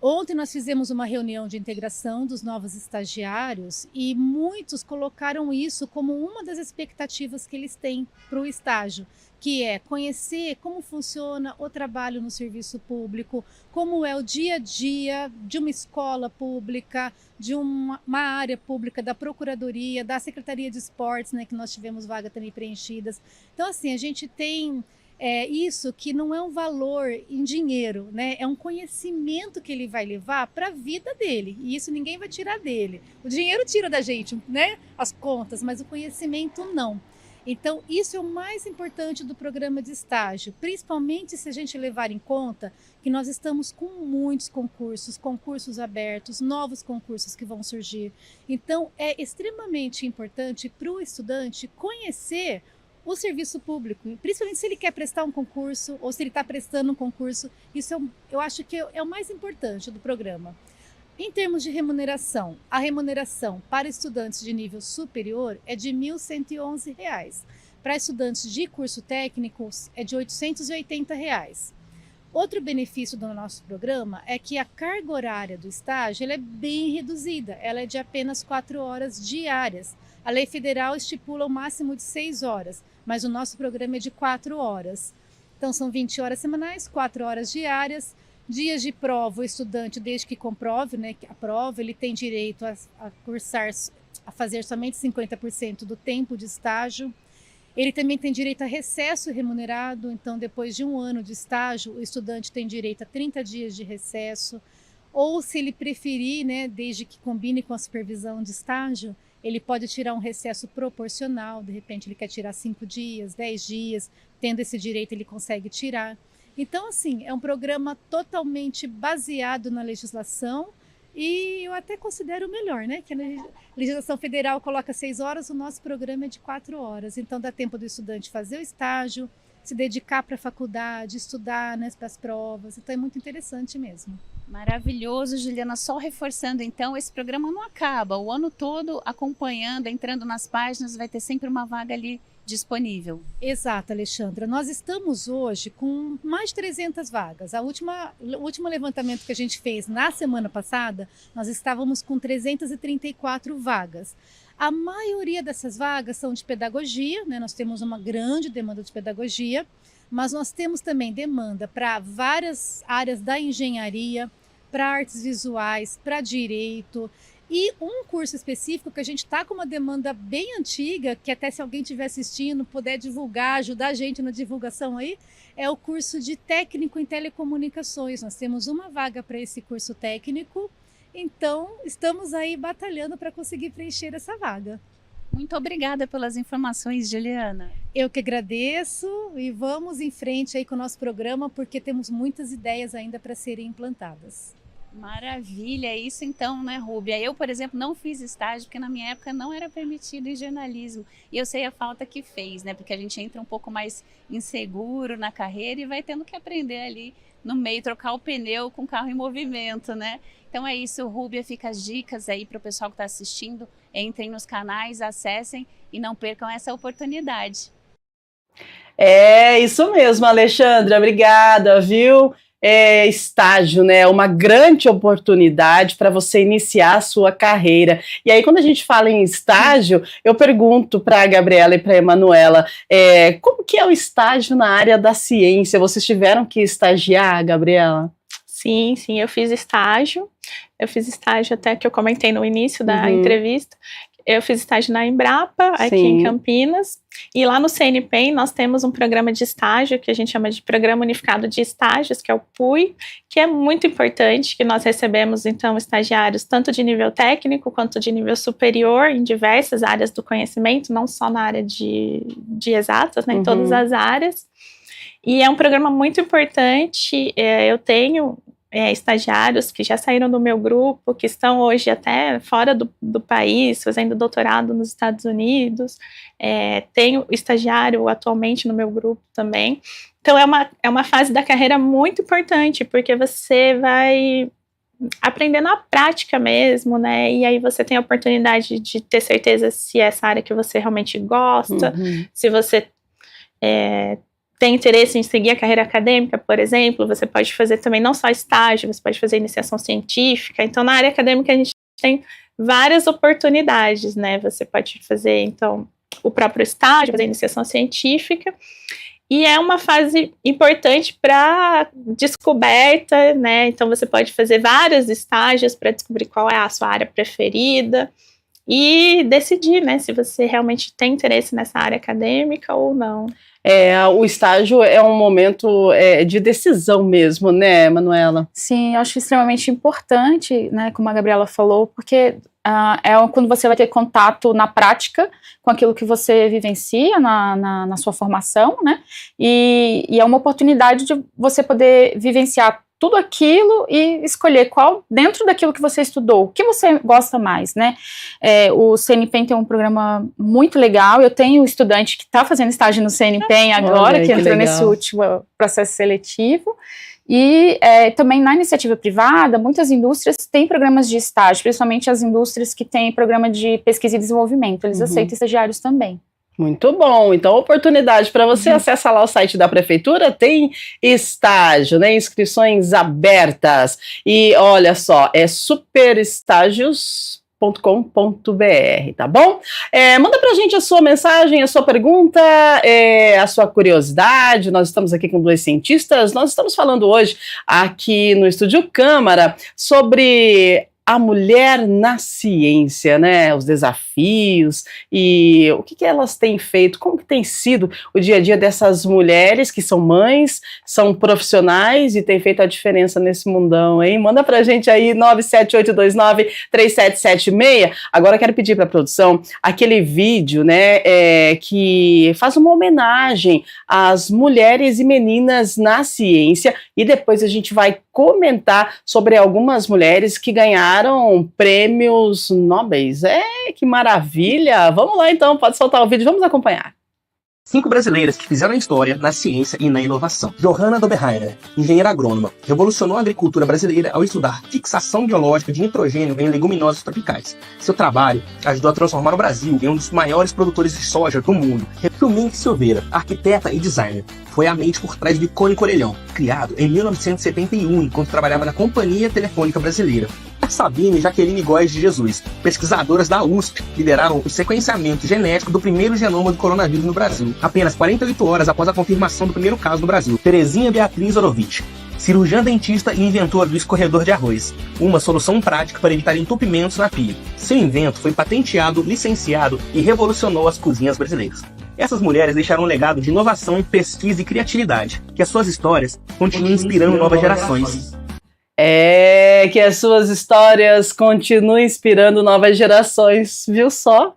Ontem nós fizemos uma reunião de integração dos novos estagiários e muitos colocaram isso como uma das expectativas que eles têm para o estágio, que é conhecer como funciona o trabalho no serviço público, como é o dia a dia de uma escola pública, de uma área pública, da Procuradoria, da Secretaria de Esportes, né, que nós tivemos vagas também preenchidas. Então, assim, a gente tem isso que não é um valor em dinheiro, né? É um conhecimento que ele vai levar para a vida dele, e isso ninguém vai tirar dele. O dinheiro tira da gente, né? As contas, mas o conhecimento não. Então, isso é o mais importante do programa de estágio, principalmente se a gente levar em conta que nós estamos com muitos concursos abertos, novos concursos que vão surgir. Então, é extremamente importante para o estudante conhecer o serviço público, principalmente se ele quer prestar um concurso ou se ele está prestando um concurso. Isso eu acho que é o mais importante do programa. Em termos de remuneração, a remuneração para estudantes de nível superior é de R$ 1.111. Para estudantes de curso técnico é de R$ 880. Outro benefício do nosso programa é que a carga horária do estágio ela é bem reduzida, ela é de apenas 4 horas diárias. A lei federal estipula o máximo de 6 horas, mas o nosso programa é de 4 horas. Então são 20 horas semanais, 4 horas diárias. Dias de prova, o estudante, desde que comprove, né, a prova, ele tem direito a fazer somente 50% do tempo de estágio. Ele também tem direito a recesso remunerado, então depois de 1 ano de estágio, o estudante tem direito a 30 dias de recesso. Ou se ele preferir, né, desde que combine com a supervisão de estágio, ele pode tirar um recesso proporcional, de repente ele quer tirar 5 dias, 10 dias, tendo esse direito ele consegue tirar. Então, assim, é um programa totalmente baseado na legislação e eu até considero melhor, né? Que a legislação federal coloca 6 horas, o nosso programa é de 4 horas. Então, dá tempo do estudante fazer o estágio, se dedicar para a faculdade, estudar, né, para as provas. Então, é muito interessante mesmo. Maravilhoso, Juliana. Só reforçando, então, esse programa não acaba. O ano todo acompanhando, entrando nas páginas, vai ter sempre uma vaga ali disponível. Exato, Alexandra. Nós estamos hoje com mais de 300 vagas. O último levantamento que a gente fez na semana passada, nós estávamos com 334 vagas. A maioria dessas vagas são de pedagogia, né? Nós temos uma grande demanda de pedagogia, mas nós temos também demanda para várias áreas da engenharia, para artes visuais, para direito. E um curso específico que a gente está com uma demanda bem antiga, que até se alguém estiver assistindo, puder divulgar, ajudar a gente na divulgação aí, é o curso de técnico em telecomunicações. Nós temos uma vaga para esse curso técnico, então estamos aí batalhando para conseguir preencher essa vaga. Muito obrigada pelas informações, Juliana. Eu que agradeço e vamos em frente aí com o nosso programa, porque temos muitas ideias ainda para serem implantadas. Maravilha, é isso então, né, Rúbia? Eu, por exemplo, não fiz estágio, porque na minha época não era permitido em jornalismo. E eu sei a falta que fez, né? Porque a gente entra um pouco mais inseguro na carreira e vai tendo que aprender ali no meio, trocar o pneu com o carro em movimento, né? Então é isso, Rúbia, fica as dicas aí para o pessoal que está assistindo. Entrem nos canais, acessem e não percam essa oportunidade. É isso mesmo, Alexandra, obrigada, viu? Estágio, né? Uma grande oportunidade para você iniciar a sua carreira. E aí, quando a gente fala em estágio, eu pergunto para a Gabriela e para a Emanuela, como que é o estágio na área da ciência? Vocês tiveram que estagiar, Gabriela? Sim, eu fiz estágio. Eu fiz estágio até que eu comentei no início da entrevista. Eu fiz estágio na Embrapa, aqui em Campinas, e lá no CNPEM nós temos um programa de estágio que a gente chama de Programa Unificado de Estágios, que é o PUI, que é muito importante, que nós recebemos então estagiários tanto de nível técnico quanto de nível superior em diversas áreas do conhecimento, não só na área de exatas, né, em todas as áreas. E é um programa muito importante. Eu tenho estagiários que já saíram do meu grupo, que estão hoje até fora do país, fazendo doutorado nos Estados Unidos. Tenho estagiário atualmente no meu grupo também. Então, é uma fase da carreira muito importante, porque você vai aprender na prática mesmo, né? E aí você tem a oportunidade de ter certeza se é essa área que você realmente gosta, se você tem interesse em seguir a carreira acadêmica, por exemplo, você pode fazer também não só estágio, você pode fazer iniciação científica. Então, na área acadêmica, a gente tem várias oportunidades, né? Você pode fazer, então, o próprio estágio, fazer iniciação científica. E é uma fase importante para descoberta, né? Então, você pode fazer vários estágios para descobrir qual é a sua área preferida e decidir, né, se você realmente tem interesse nessa área acadêmica ou não. O estágio é um momento de decisão mesmo, né, Manuela? Sim, eu acho extremamente importante, né, como a Gabriela falou, porque quando você vai ter contato na prática com aquilo que você vivencia na sua formação, né, e é uma oportunidade de você poder vivenciar tudo aquilo e escolher qual, dentro daquilo que você estudou, o que você gosta mais, né? O CNPEM tem um programa muito legal. Eu tenho um estudante que está fazendo estágio no CNPEM agora, que entrou nesse último processo seletivo. E também na iniciativa privada, muitas indústrias têm programas de estágio, principalmente as indústrias que têm programa de pesquisa e desenvolvimento. Eles aceitam estagiários também. Muito bom, então oportunidade para você, acessa lá o site da prefeitura, tem estágio, né, inscrições abertas, e olha só, é superestágios.com.br, tá bom? Manda pra gente a sua mensagem, a sua pergunta, a sua curiosidade. Nós estamos aqui com 2 cientistas, nós estamos falando hoje aqui no Estúdio Câmara sobre a mulher na ciência, né, os desafios e o que elas têm feito, como que tem sido o dia a dia dessas mulheres que são mães, são profissionais e têm feito a diferença nesse mundão, hein? Manda pra gente aí, 97829-3776. Agora eu quero pedir pra produção aquele vídeo, né, que faz uma homenagem às mulheres e meninas na ciência, e depois a gente vai comentar sobre algumas mulheres que ganharam prêmios nobres. Que maravilha! Vamos lá então, pode soltar o vídeo, vamos acompanhar. 5 brasileiras que fizeram história na ciência e na inovação. Johanna Doberheiner, engenheira agrônoma, revolucionou a agricultura brasileira ao estudar fixação biológica de nitrogênio em leguminosas tropicais. Seu trabalho ajudou a transformar o Brasil em um dos maiores produtores de soja do mundo. Mink Silveira, arquiteta e designer, foi a mente por trás do icônico orelhão, criado em 1971, enquanto trabalhava na Companhia Telefônica Brasileira. Sabine e Jaqueline Góes de Jesus, pesquisadoras da USP, lideraram o sequenciamento genético do primeiro genoma do coronavírus no Brasil, apenas 48 horas após a confirmação do primeiro caso no Brasil. Terezinha Beatriz Orovitch, cirurgiã dentista e inventora do escorredor de arroz, uma solução prática para evitar entupimentos na pia. Seu invento foi patenteado, licenciado e revolucionou as cozinhas brasileiras. Essas mulheres deixaram um legado de inovação, pesquisa e criatividade, que as suas histórias continuem inspirando novas gerações. Que as suas histórias continuem inspirando novas gerações, viu só?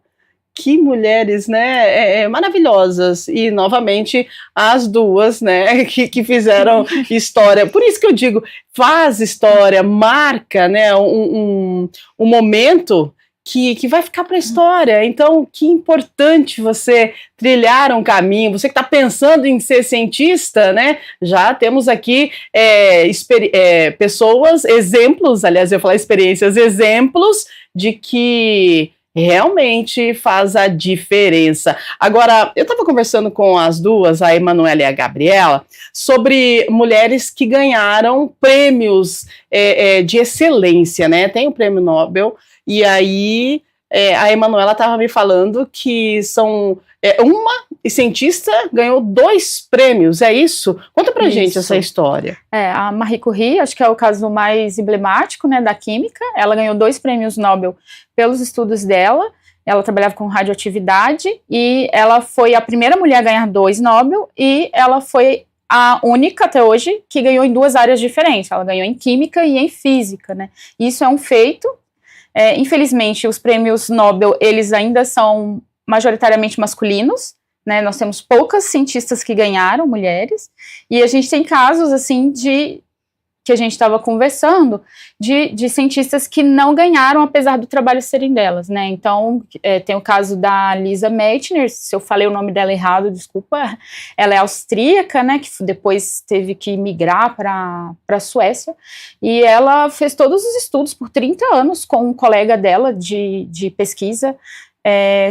Que mulheres, né, maravilhosas, e novamente as duas, né, que fizeram história. Por isso que eu digo, faz história, marca, né, um momento que vai ficar para a história. Então, que importante você trilhar um caminho. Você que está pensando em ser cientista, né? Já temos aqui pessoas, exemplos, aliás, eu ia falar experiências, exemplos de que realmente faz a diferença. Agora, eu estava conversando com as duas, a Emanuela e a Gabriela, sobre mulheres que ganharam prêmios de excelência, né? Tem o Prêmio Nobel. E aí, a Emanuela estava me falando que uma cientista ganhou 2 prêmios, é isso? Conta pra gente essa história. A Marie Curie, acho que é o caso mais emblemático, né, da química. Ela ganhou 2 prêmios Nobel pelos estudos dela. Ela trabalhava com radioatividade e ela foi a primeira mulher a ganhar 2 Nobel, e ela foi a única até hoje que ganhou em 2 áreas diferentes. Ela ganhou em química e em física, né? Isso é um feito. Infelizmente, os prêmios Nobel, eles ainda são majoritariamente masculinos, né? Nós temos poucas cientistas que ganharam, mulheres, e a gente tem casos, assim, que a gente estava conversando, de cientistas que não ganharam, apesar do trabalho serem delas, né? Então, tem o caso da Lisa Meitner, se eu falei o nome dela errado, desculpa, ela é austríaca, né, que depois teve que migrar para a Suécia, e ela fez todos os estudos por 30 anos com um colega dela de pesquisa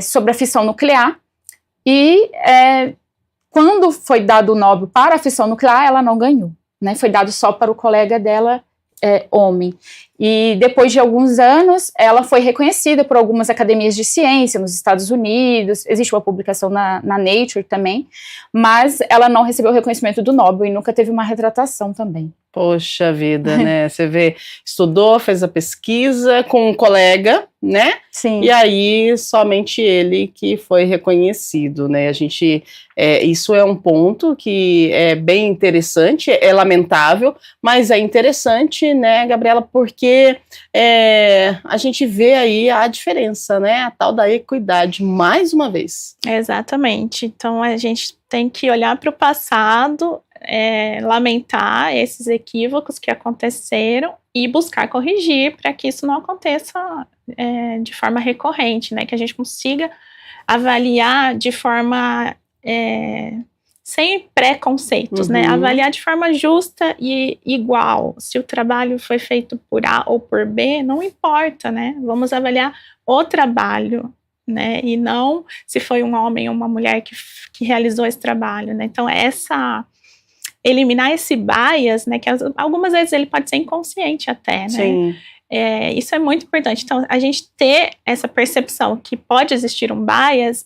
sobre a fissão nuclear, e quando foi dado o Nobel para a fissão nuclear, ela não ganhou. Né, foi dado só para o colega dela, homem. E depois de alguns anos, ela foi reconhecida por algumas academias de ciência nos Estados Unidos, existe uma publicação na Nature também, mas ela não recebeu o reconhecimento do Nobel e nunca teve uma retratação também. Poxa vida, né? Você vê, estudou, fez a pesquisa com um colega, né? Sim. E aí, somente ele que foi reconhecido, né? Isso é um ponto que é bem interessante, é lamentável, mas é interessante, né, Gabriela, porque a gente vê aí a diferença, né? A tal da equidade, mais uma vez. Exatamente. Então, a gente tem que olhar para o passado, lamentar esses equívocos que aconteceram e buscar corrigir para que isso não aconteça de forma recorrente, né? Que a gente consiga avaliar de forma sem preconceitos, né? Avaliar de forma justa e igual. Se o trabalho foi feito por A ou por B, não importa, né? Vamos avaliar o trabalho, né? E não se foi um homem ou uma mulher que realizou esse trabalho, né? Então, eliminar esse bias, né, que algumas vezes ele pode ser inconsciente até, né? Sim. Isso é muito importante. Então, a gente ter essa percepção que pode existir um bias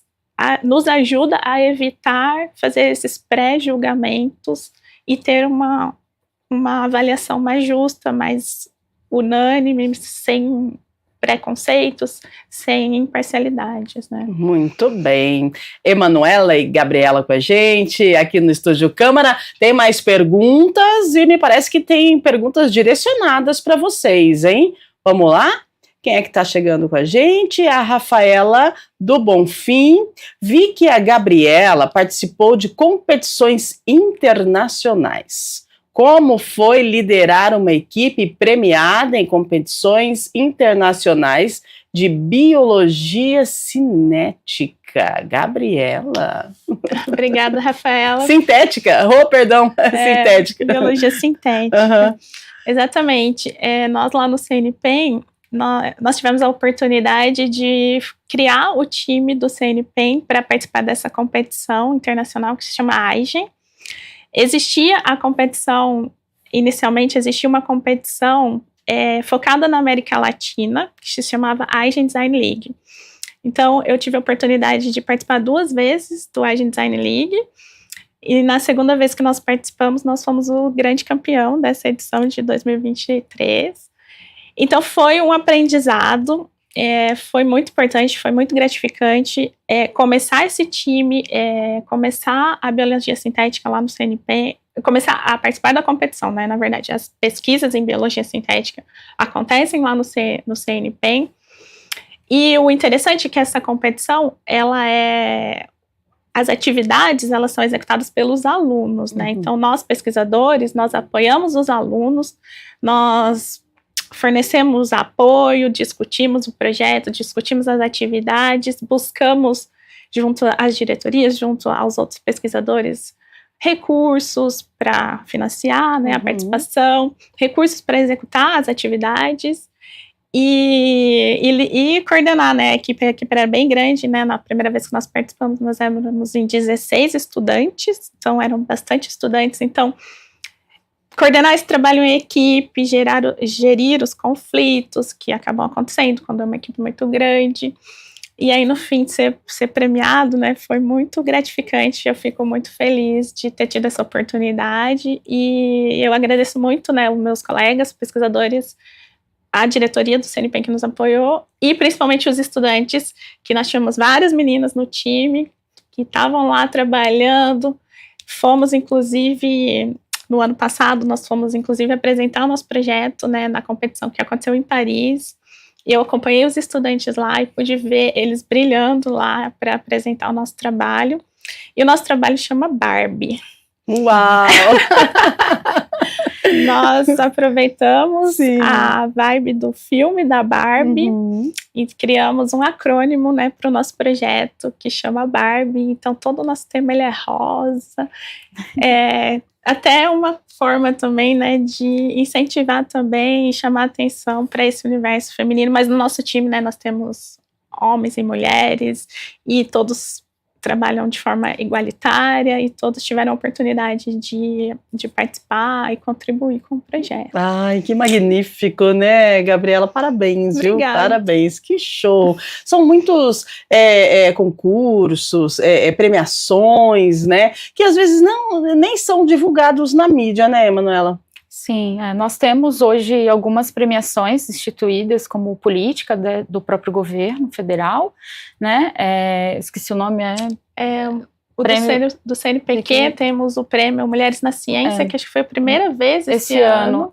nos ajuda a evitar fazer esses pré-julgamentos e ter uma avaliação mais justa, mais unânime, sem preconceitos, sem imparcialidades, né? Muito bem. Emanuela e Gabriela com a gente, aqui no Estúdio Câmara. Tem mais perguntas e me parece que tem perguntas direcionadas para vocês, hein? Vamos lá? Quem é que está chegando com a gente? A Rafaela do Bonfim. Vi que a Gabriela participou de competições internacionais. Como foi liderar uma equipe premiada em competições internacionais de biologia cinética? Gabriela. Obrigada, Rafaela. Sintética. Perdão. Sintética. Biologia sintética. Exatamente. Nós lá no CNPEM, nós tivemos a oportunidade de criar o time do CNPEM para participar dessa competição internacional que se chama AIGEN. Existia a competição, inicialmente existia uma competição focada na América Latina, que se chamava Asian Design League. Então, eu tive a oportunidade de participar 2 vezes do Asian Design League, e na segunda vez que nós participamos, nós fomos o grande campeão dessa edição de 2023. Então, foi um aprendizado, foi muito importante, foi muito gratificante começar esse time, começar a biologia sintética lá no CNPq, começar a participar da competição, né? Na verdade, as pesquisas em biologia sintética acontecem lá no CNPq. E o interessante é que essa competição, as atividades, elas são executadas pelos alunos, né? Então, nós, pesquisadores, nós apoiamos os alunos, nós fornecemos apoio, discutimos o projeto, discutimos as atividades, buscamos, junto às diretorias, junto aos outros pesquisadores, recursos para financiar, né, a participação, recursos para executar as atividades, e coordenar, né, a equipe era bem grande, né, na primeira vez que nós participamos, nós éramos em 16 estudantes, então eram bastante estudantes, então, coordenar esse trabalho em equipe, gerir os conflitos que acabam acontecendo quando é uma equipe muito grande, e aí no fim de ser premiado, né, foi muito gratificante, eu fico muito feliz de ter tido essa oportunidade, e eu agradeço muito, né, os meus colegas, pesquisadores, a diretoria do CNPq que nos apoiou, e principalmente os estudantes, que nós tínhamos várias meninas no time, que estavam lá trabalhando, fomos inclusive, no ano passado, nós fomos inclusive apresentar o nosso projeto, né, na competição que aconteceu em Paris, e eu acompanhei os estudantes lá e pude ver eles brilhando lá para apresentar o nosso trabalho, e o nosso trabalho chama Barbie. Uau! Nós aproveitamos a vibe do filme da Barbie e criamos um acrônimo, né, para o nosso projeto que chama Barbie. Então, todo o nosso tema ele é rosa. Até uma forma também, né, de incentivar também e chamar atenção para esse universo feminino. Mas no nosso time, né, nós temos homens e mulheres e todos trabalham de forma igualitária e todos tiveram a oportunidade de participar e contribuir com o projeto. Ai, que magnífico, né, Gabriela? Parabéns, Obrigada. viu? Parabéns, que show! São muitos concursos, premiações, né, que às vezes nem são divulgados na mídia, né, Emanuela? Sim, nós temos hoje algumas premiações instituídas como política do próprio governo federal, né? Esqueci o nome, do CNPq temos o prêmio Mulheres na Ciência, que acho que foi a primeira vez esse ano.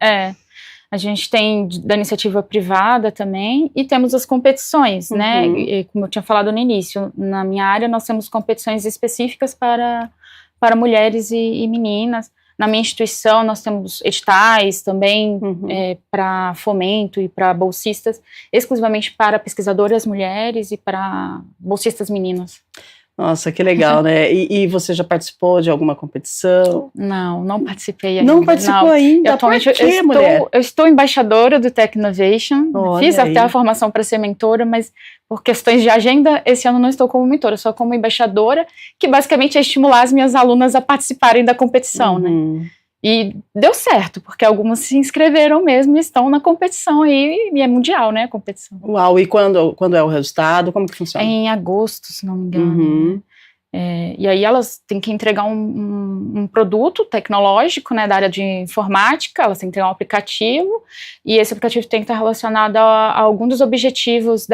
A gente tem da iniciativa privada também, e temos as competições, né? E, como eu tinha falado no início, na minha área nós temos competições específicas para mulheres e meninas. Na minha instituição, nós temos editais também para fomento e para bolsistas, exclusivamente para pesquisadoras mulheres e para bolsistas meninas. Nossa, que legal, né? E você já participou de alguma competição? Não participei ainda. Não participou ainda? Atualmente eu estou embaixadora do Tech Innovation. Fiz até a formação para ser mentora, mas por questões de agenda, esse ano não estou como mentora, só como embaixadora, que basicamente é estimular as minhas alunas a participarem da competição, né? E deu certo, porque algumas se inscreveram mesmo e estão na competição aí, e é mundial, né, a competição. Uau, e quando é o resultado? Como que funciona? É em agosto, se não me engano. E aí elas têm que entregar um produto tecnológico, né, da área de informática, elas têm que entregar um aplicativo, e esse aplicativo tem que estar relacionado a algum dos objetivos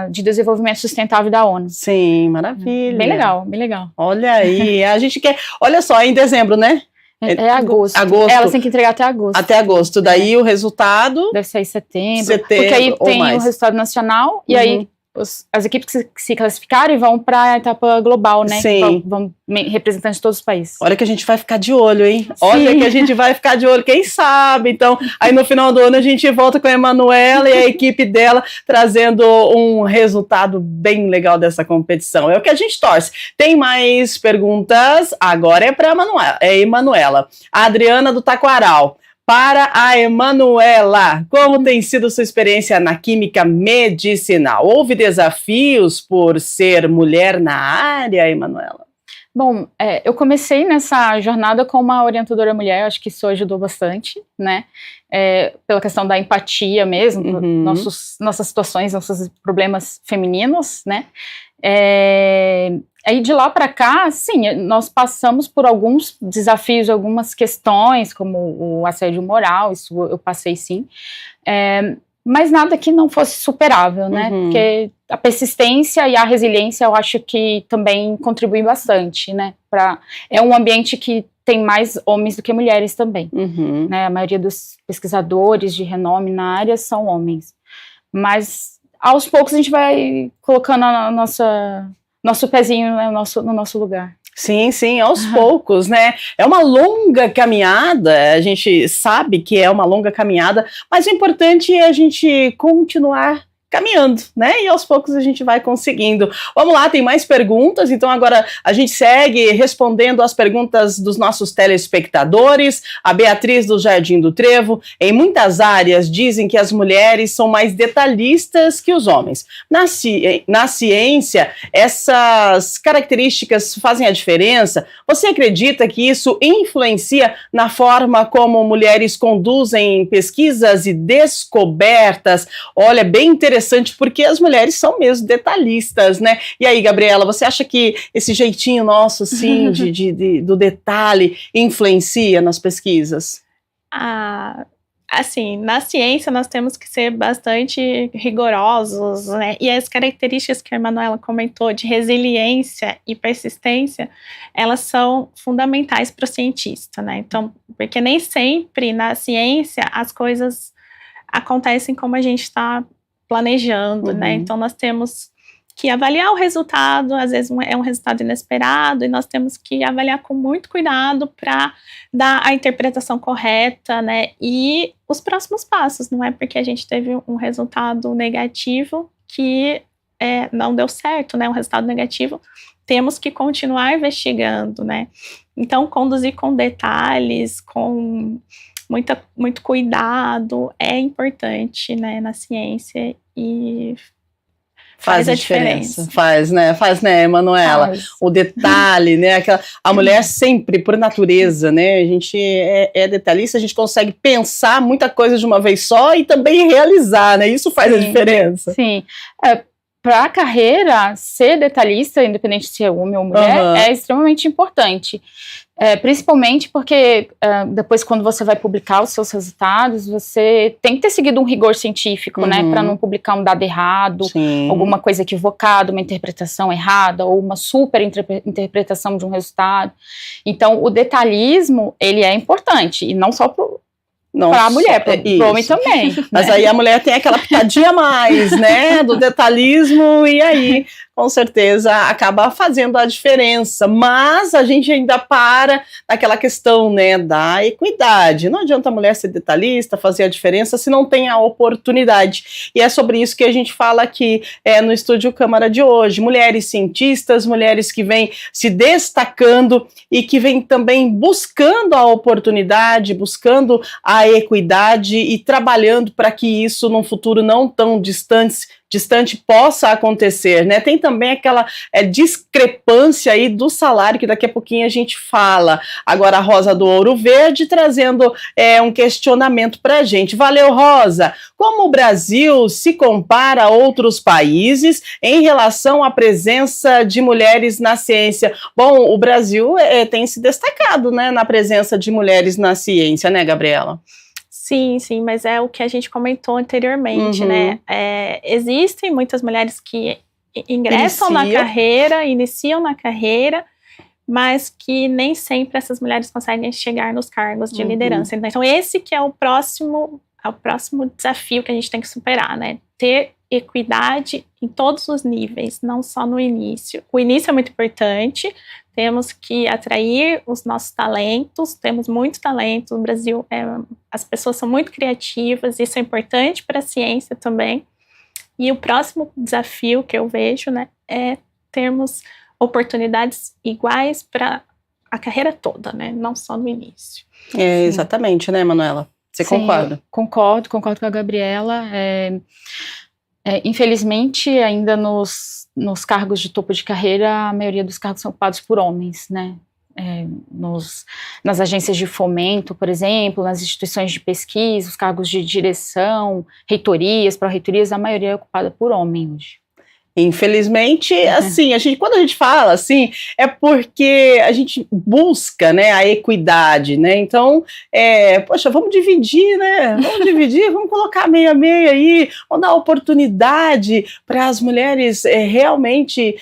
de desenvolvimento sustentável da ONU. Sim, maravilha. Bem legal, bem legal. Olha aí, a gente quer... Olha só, em dezembro, né? É agosto. Elas têm que entregar até agosto. Até agosto. Daí o resultado... Deve ser em setembro. Porque aí tem o resultado nacional, e aí as equipes que se classificarem vão para a etapa global, né? Sim. Vão representantes de todos os países. Olha que a gente vai ficar de olho, hein? Sim. Olha que a gente vai ficar de olho, quem sabe? Então, aí no final do ano a gente volta com a Emanuela e a equipe dela trazendo um resultado bem legal dessa competição. É o que a gente torce. Tem mais perguntas? Agora é para a Emanuela. A Adriana do Taquaral. Para a Emanuela, como tem sido sua experiência na química medicinal? Houve desafios por ser mulher na área, Emanuela? Bom, eu comecei nessa jornada com uma orientadora mulher, eu acho que isso ajudou bastante, né? Pela questão da empatia mesmo, nossas situações, nossos problemas femininos, né? Aí de lá para cá, sim, nós passamos por alguns desafios, algumas questões, como o assédio moral, isso eu passei sim, mas nada que não fosse superável, né? Porque a persistência e a resiliência eu acho que também contribuem bastante, né? É um ambiente que tem mais homens do que mulheres também, né? A maioria dos pesquisadores de renome na área são homens, mas aos poucos a gente vai colocando nosso pezinho, né, no nosso lugar. Sim, sim, aos poucos, né? É uma longa caminhada, a gente sabe que é uma longa caminhada, mas o importante é a gente continuar caminhando, né? E aos poucos a gente vai conseguindo. Vamos lá, tem mais perguntas, então agora a gente segue respondendo as perguntas dos nossos telespectadores. A Beatriz do Jardim do Trevo: em muitas áreas dizem que as mulheres são mais detalhistas que os homens. Na ciência, essas características fazem a diferença? Você acredita que isso influencia na forma como mulheres conduzem pesquisas e descobertas? Olha, bem interessante, porque as mulheres são mesmo detalhistas, né? E aí, Gabriela, você acha que esse jeitinho nosso, assim, do detalhe influencia nas pesquisas? Assim, na ciência nós temos que ser bastante rigorosos, né? E as características que a Emanuela comentou de resiliência e persistência, elas são fundamentais para o cientista, né? Então, porque nem sempre na ciência as coisas acontecem como a gente está planejando, né? Então nós temos que avaliar o resultado, às vezes é um resultado inesperado, e nós temos que avaliar com muito cuidado para dar a interpretação correta, né? E os próximos passos, não é porque a gente teve um resultado negativo que não deu certo, né? Um resultado negativo, temos que continuar investigando, né? Então conduzir com detalhes, com muito cuidado é importante, né, na ciência, e faz a diferença. Faz, né, Emanuela? O detalhe, né? A mulher sempre, por natureza, né? A gente é detalhista, a gente consegue pensar muita coisa de uma vez só e também realizar, né? Isso faz a diferença. Sim. Para a carreira, ser detalhista, independente se é homem ou mulher, é extremamente importante. Principalmente porque depois, quando você vai publicar os seus resultados, você tem que ter seguido um rigor científico, né, para não publicar um dado errado, alguma coisa equivocada, uma interpretação errada, ou uma super interpretação de um resultado. Então, o detalhismo, ele é importante, e não só para a mulher, para o homem também. Mas aí a mulher tem aquela pitadinha a mais, né, do detalhismo, e aí, com certeza, acaba fazendo a diferença. Mas a gente ainda para naquela questão, né, da equidade. Não adianta a mulher ser detalhista, fazer a diferença, se não tem a oportunidade. E é sobre isso que a gente fala aqui no Estúdio Câmara de hoje. Mulheres cientistas, mulheres que vêm se destacando e que vêm também buscando a oportunidade, buscando a equidade e trabalhando para que isso num futuro não tão distante possa acontecer, né? Tem também aquela discrepância aí do salário, que daqui a pouquinho a gente fala. Agora a Rosa do Ouro Verde trazendo um questionamento para a gente. Valeu, Rosa! Como o Brasil se compara a outros países em relação à presença de mulheres na ciência? Bom, o Brasil tem se destacado, né, na presença de mulheres na ciência, né, Gabriela? Sim, mas é o que a gente comentou anteriormente, né? Existem muitas mulheres que iniciam na carreira, mas que nem sempre essas mulheres conseguem chegar nos cargos de liderança. Então, esse que é o próximo desafio que a gente tem que superar, né? Ter equidade em todos os níveis, não só no início. O início é muito importante, temos que atrair os nossos talentos, temos muito talento no Brasil, as pessoas são muito criativas, isso é importante para a ciência também. E o próximo desafio que eu vejo, né, é termos oportunidades iguais para a carreira toda, né, não só no início. Exatamente, né, Emanuela? Você concorda? Concordo com a Gabriela. Infelizmente, ainda nos cargos de topo de carreira, a maioria dos cargos são ocupados por homens, né? Nas agências de fomento, por exemplo, nas instituições de pesquisa, os cargos de direção, reitorias, pró-reitorias, a maioria é ocupada por homem hoje. Infelizmente, assim, quando a gente fala assim, é porque a gente busca, né, a equidade, né, então, poxa, vamos dividir, né, vamos colocar meio a meio aí, vamos dar oportunidade para as mulheres realmente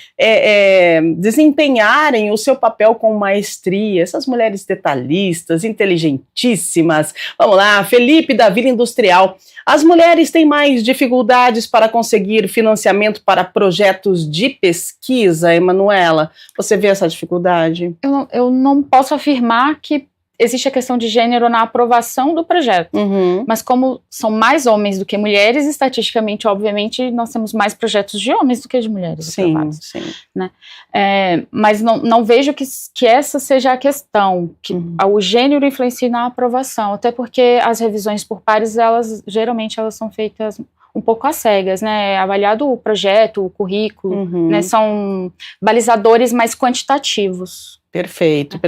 desempenharem o seu papel com maestria, essas mulheres detalhistas, inteligentíssimas. Vamos lá, Felipe da Vila Industrial. As mulheres têm mais dificuldades para conseguir financiamento para projetos de pesquisa, Emanuela? Você vê essa dificuldade? Eu não posso afirmar que existe a questão de gênero na aprovação do projeto, mas como são mais homens do que mulheres, estatisticamente, obviamente, nós temos mais projetos de homens do que de mulheres aprovados. Sim. Né? Mas não vejo que essa seja a questão, que o gênero influencia na aprovação, até porque as revisões por pares, geralmente elas são feitas um pouco às cegas, né? Avaliado o projeto, o currículo, né? São balizadores mais quantitativos. Perfeito.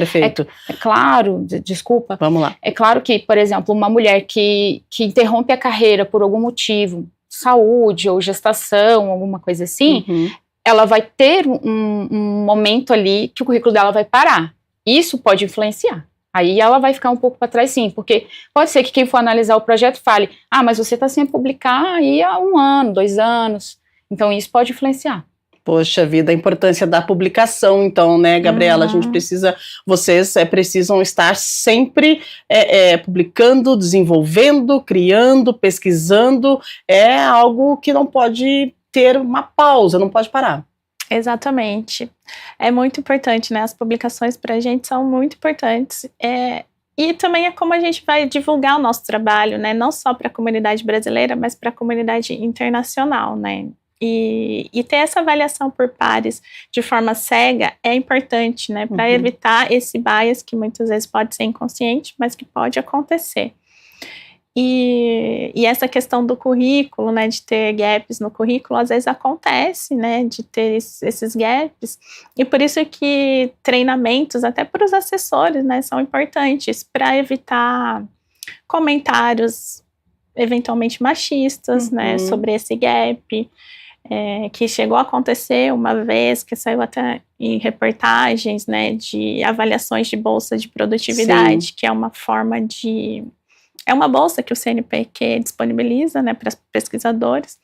É claro, desculpa. Vamos lá. É claro que, por exemplo, uma mulher que interrompe a carreira por algum motivo, saúde ou gestação, alguma coisa assim, ela vai ter um momento ali que o currículo dela vai parar. Isso pode influenciar. Aí ela vai ficar um pouco para trás, sim, porque pode ser que quem for analisar o projeto fale, mas você está sem publicar aí há 1 ano, 2 anos. Então isso pode influenciar. Poxa vida, a importância da publicação, então, né, Gabriela? Vocês precisam estar sempre publicando, desenvolvendo, criando, pesquisando. É algo que não pode ter uma pausa, não pode parar. Exatamente. É muito importante, né? As publicações para a gente são muito importantes. E também é como a gente vai divulgar o nosso trabalho, né? Não só para a comunidade brasileira, mas para a comunidade internacional, né? E ter essa avaliação por pares de forma cega é importante, né, para evitar esse bias que muitas vezes pode ser inconsciente, mas que pode acontecer. E essa questão do currículo, né, de ter gaps no currículo, às vezes acontece, né, de ter esses gaps, e por isso que treinamentos, até para os assessores, né, são importantes para evitar comentários eventualmente machistas, né, sobre esse gap, que chegou a acontecer uma vez, que saiu até em reportagens, né, de avaliações de bolsa de produtividade, que é uma forma de... É uma bolsa que o CNPq disponibiliza, né, para pesquisadores,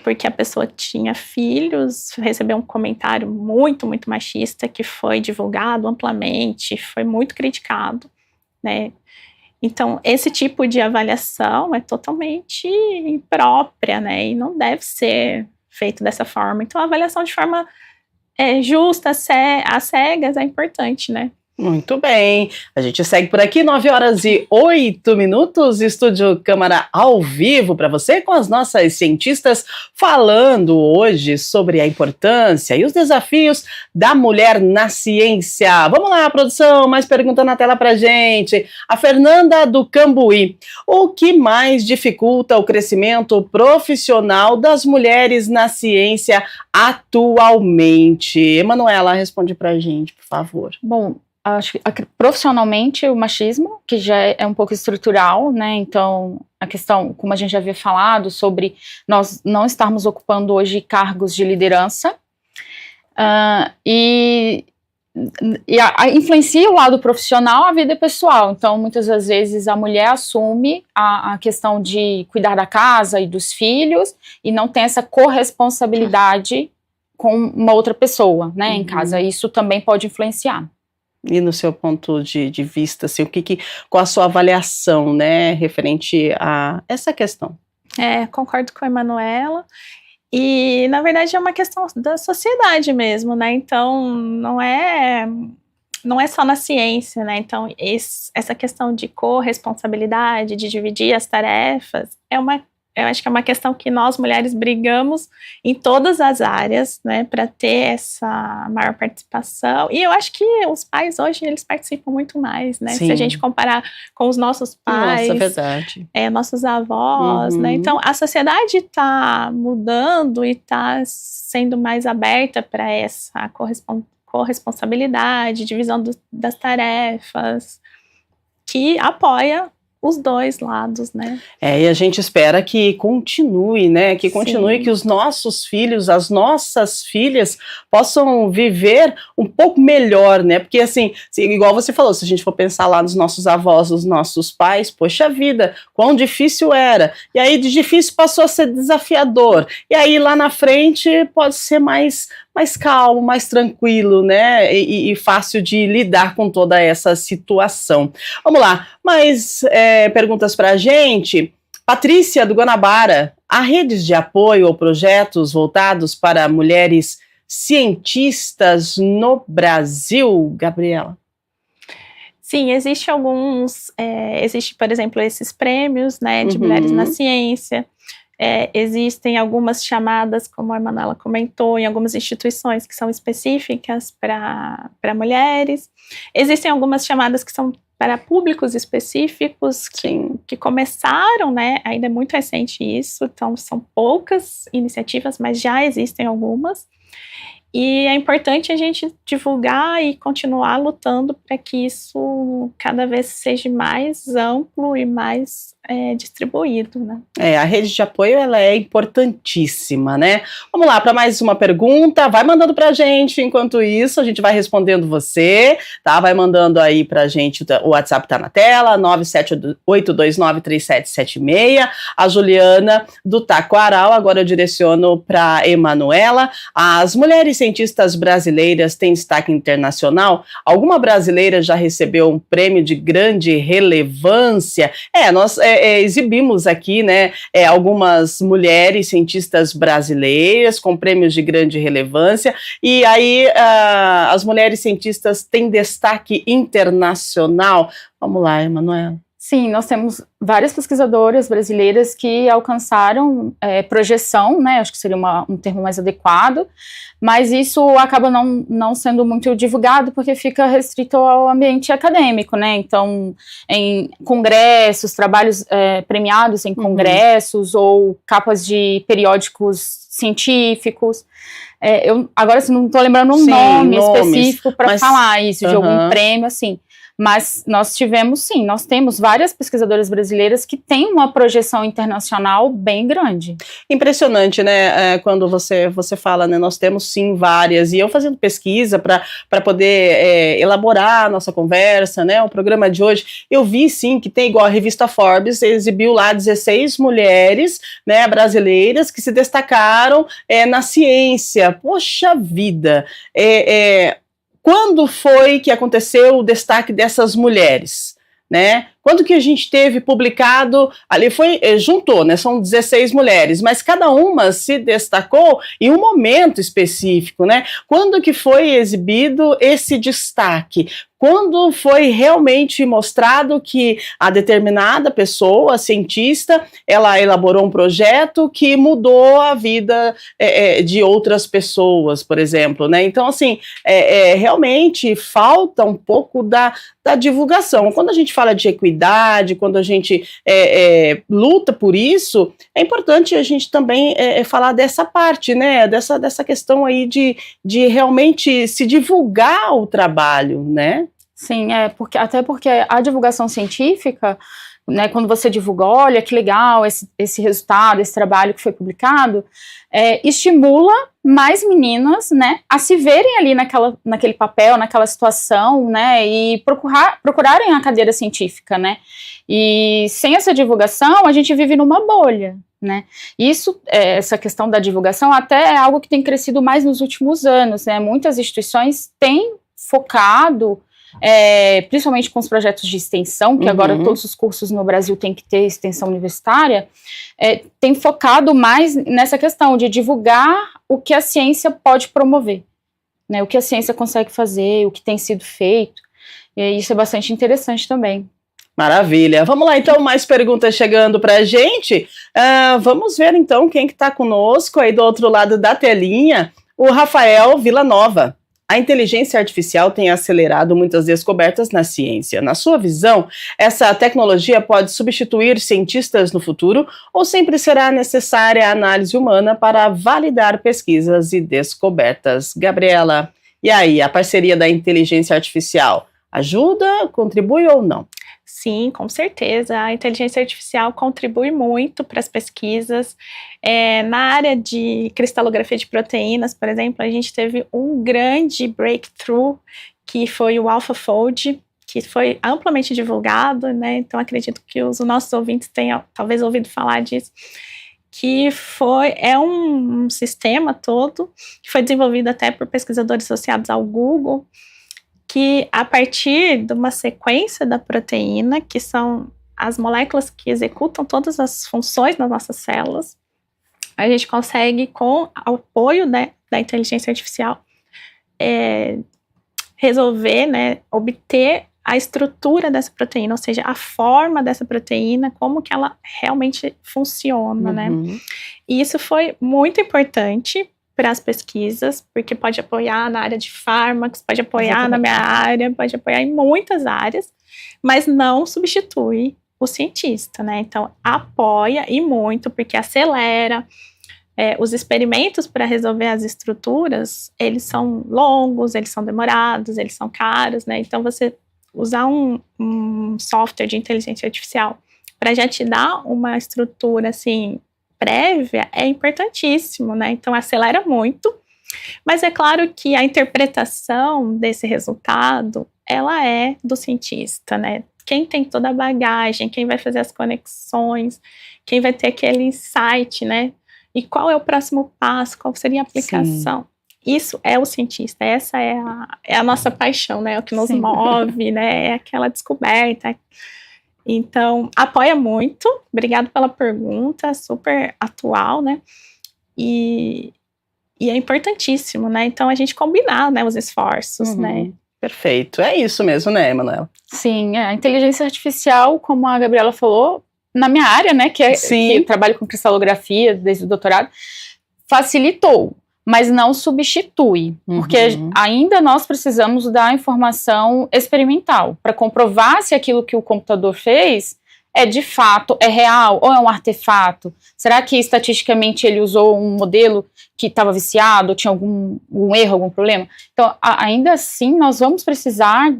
porque a pessoa tinha filhos, recebeu um comentário muito, muito machista, que foi divulgado amplamente, foi muito criticado, né. Então, esse tipo de avaliação é totalmente imprópria, né, e não deve ser feito dessa forma. Então, a avaliação de forma justa, às cegas, é importante, né. Muito bem, a gente segue por aqui, 9h08, Estúdio Câmara ao vivo para você, com as nossas cientistas falando hoje sobre a importância e os desafios da mulher na ciência. Vamos lá, produção, mais pergunta na tela pra gente. A Fernanda do Cambuí: o que mais dificulta o crescimento profissional das mulheres na ciência atualmente? Emanuela, responde pra gente, por favor. Bom, acho que profissionalmente o machismo, que já é um pouco estrutural, né, então a questão, como a gente já havia falado, sobre nós não estarmos ocupando hoje cargos de liderança, influencia o lado profissional a vida pessoal. Então muitas das vezes a mulher assume a questão de cuidar da casa e dos filhos e não tem essa corresponsabilidade com uma outra pessoa, né, em casa. Isso também pode influenciar. E no seu ponto de vista, assim, qual a sua avaliação, né, referente a essa questão? Concordo com a Emanuela, e na verdade é uma questão da sociedade mesmo, né, então não é só na ciência, né, então essa questão de corresponsabilidade, de dividir as tarefas, é eu acho que é uma questão que nós, mulheres, brigamos em todas as áreas, né, para ter essa maior participação. E eu acho que os pais hoje, eles participam muito mais, né? Sim. Se a gente comparar com os nossos pais, nossa, verdade. Nossos avós, né? Então, a sociedade está mudando e está sendo mais aberta para essa corresponsabilidade, divisão das tarefas, que apoia os dois lados, né? E a gente espera que continue, né? Que continue, Sim. que os nossos filhos, as nossas filhas possam viver um pouco melhor, né? Porque assim, igual você falou, se a gente for pensar lá nos nossos avós, nos nossos pais, poxa vida, quão difícil era. E aí de difícil passou a ser desafiador. E aí lá na frente pode ser mais calmo, mais tranquilo, né, e fácil de lidar com toda essa situação. Vamos lá, mais perguntas para a gente. Patrícia, do Guanabara, há redes de apoio ou projetos voltados para mulheres cientistas no Brasil, Gabriela? Sim, existe alguns, existe, por exemplo, esses prêmios, né, de mulheres na ciência. Existem algumas chamadas, como a Manuela comentou, em algumas instituições que são específicas para mulheres. Existem algumas chamadas que são para públicos específicos que começaram, né? Ainda é muito recente isso, então são poucas iniciativas, mas já existem algumas. E é importante a gente divulgar e continuar lutando para que isso cada vez seja mais amplo e mais distribuído, né? A rede de apoio, ela é importantíssima, né? Vamos lá para mais uma pergunta, vai mandando pra gente, enquanto isso a gente vai respondendo você, tá? Vai mandando aí pra gente, o WhatsApp tá na tela, 978293776, a Juliana do Taquaral, agora eu direciono pra Emanuela. As mulheres cientistas brasileiras têm destaque internacional? Alguma brasileira já recebeu um prêmio de grande relevância? Nós exibimos aqui, né, algumas mulheres cientistas brasileiras com prêmios de grande relevância, e aí as mulheres cientistas têm destaque internacional. Vamos lá, Emanuela. Sim, nós temos várias pesquisadoras brasileiras que alcançaram projeção, né, acho que seria um termo mais adequado, mas isso acaba não sendo muito divulgado porque fica restrito ao ambiente acadêmico, né, então em congressos, trabalhos premiados em congressos ou capas de periódicos científicos. Eu agora não estou lembrando um nome específico para falar isso, de algum prêmio, assim. Mas nós temos várias pesquisadoras brasileiras que têm uma projeção internacional bem grande. Impressionante, né, quando você fala, né, nós temos sim várias, e eu fazendo pesquisa para poder elaborar a nossa conversa, né, o programa de hoje, eu vi sim que tem, igual a revista Forbes, exibiu lá 16 mulheres, né, brasileiras que se destacaram na ciência. Poxa vida, quando foi que aconteceu o destaque dessas mulheres, né? Quando que a gente teve publicado, ali juntou, né? São 16 mulheres, mas cada uma se destacou em um momento específico, né? Quando que foi exibido esse destaque? Quando foi realmente mostrado que a determinada pessoa, a cientista, ela elaborou um projeto que mudou a vida de outras pessoas, por exemplo, né? Então, assim, realmente falta um pouco da divulgação. Quando a gente fala de equidade, quando a gente luta por isso, é importante a gente também falar dessa parte, né? Dessa questão aí de realmente se divulgar o trabalho, né? Sim, até porque a divulgação científica, né, quando você divulga, olha que legal esse resultado, esse trabalho que foi publicado, estimula mais meninas, né, a se verem ali naquele papel, naquela situação, né, e procurarem a cadeira científica, né, e sem essa divulgação a gente vive numa bolha, né, isso, essa questão da divulgação até é algo que tem crescido mais nos últimos anos, né, muitas instituições têm focado, principalmente com os projetos de extensão, que agora todos os cursos no Brasil têm que ter extensão universitária, tem focado mais nessa questão de divulgar o que a ciência pode promover, né, o que a ciência consegue fazer, o que tem sido feito, e isso é bastante interessante também. Maravilha. Vamos lá, então, mais perguntas chegando para a gente. Vamos ver, então, quem que está conosco aí do outro lado da telinha. O Rafael Villanova. A inteligência artificial tem acelerado muitas descobertas na ciência. Na sua visão, essa tecnologia pode substituir cientistas no futuro ou sempre será necessária a análise humana para validar pesquisas e descobertas? Gabriela, e aí, a parceria da inteligência artificial ajuda, contribui ou não? Sim, com certeza. A inteligência artificial contribui muito para as pesquisas. Na área de cristalografia de proteínas, por exemplo, a gente teve um grande breakthrough, que foi o AlphaFold, que foi amplamente divulgado, né? Então, acredito que os nossos ouvintes tenham talvez ouvido falar disso, que é um sistema todo que foi desenvolvido até por pesquisadores associados ao Google, que a partir de uma sequência da proteína, que são as moléculas que executam todas as funções das nossas células, a gente consegue, com o apoio, né, da inteligência artificial, resolver, né, obter a estrutura dessa proteína, ou seja, a forma dessa proteína, como que ela realmente funciona, né? E isso foi muito importante para as pesquisas, porque pode apoiar na área de fármacos, pode apoiar na minha área, pode apoiar em muitas áreas, mas não substitui o cientista, né? Então, apoia e muito, porque acelera. Os experimentos para resolver as estruturas, eles são longos, eles são demorados, eles são caros, né? Então, você usar um software de inteligência artificial para já te dar uma estrutura, assim, prévia, é importantíssimo, né? Então, acelera muito, mas é claro que a interpretação desse resultado, ela é do cientista, né? Quem tem toda a bagagem, quem vai fazer as conexões, quem vai ter aquele insight, né? E qual é o próximo passo, qual seria a aplicação? Sim. Isso é o cientista, essa é a nossa paixão, né? É o que nos move, né? É aquela descoberta. Então, apoia muito. Obrigado pela pergunta, super atual, né? E é importantíssimo, né? Então, a gente combinar, né, os esforços, né? Perfeito. É isso mesmo, né, Emanuela? Sim, a inteligência artificial, como a Gabriela falou, na minha área, né, que eu trabalho com cristalografia desde o doutorado, facilitou, mas não substitui, porque ainda nós precisamos da informação experimental para comprovar se aquilo que o computador fez é de fato, é real ou é um artefato. Será que estatisticamente ele usou um modelo que estava viciado, tinha algum erro, algum problema? Então, ainda assim, nós vamos precisar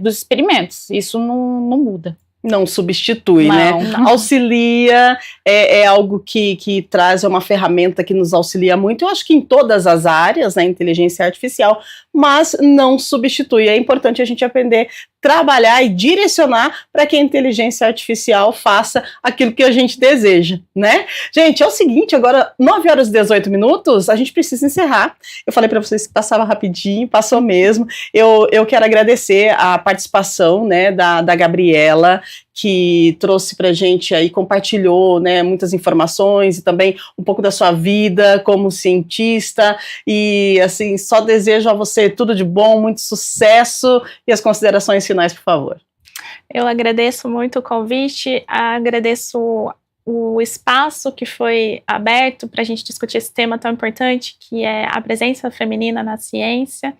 dos experimentos, isso não muda. Não substitui, né? Auxilia, é algo que traz, uma ferramenta que nos auxilia muito, eu acho que em todas as áreas, né, inteligência artificial, mas não substitui. É importante a gente aprender a trabalhar e direcionar para que a inteligência artificial faça aquilo que a gente deseja, né? Gente, é o seguinte, agora 9h18, a gente precisa encerrar. Eu falei para vocês que passava rapidinho, passou mesmo. Eu quero agradecer a participação, né, da Gabriela, que trouxe pra gente aí, compartilhou, né, muitas informações e também um pouco da sua vida como cientista, e assim, só desejo a você tudo de bom, muito sucesso, e as considerações finais, por favor. Eu agradeço muito o convite, agradeço o espaço que foi aberto para a gente discutir esse tema tão importante, que é a presença feminina na ciência.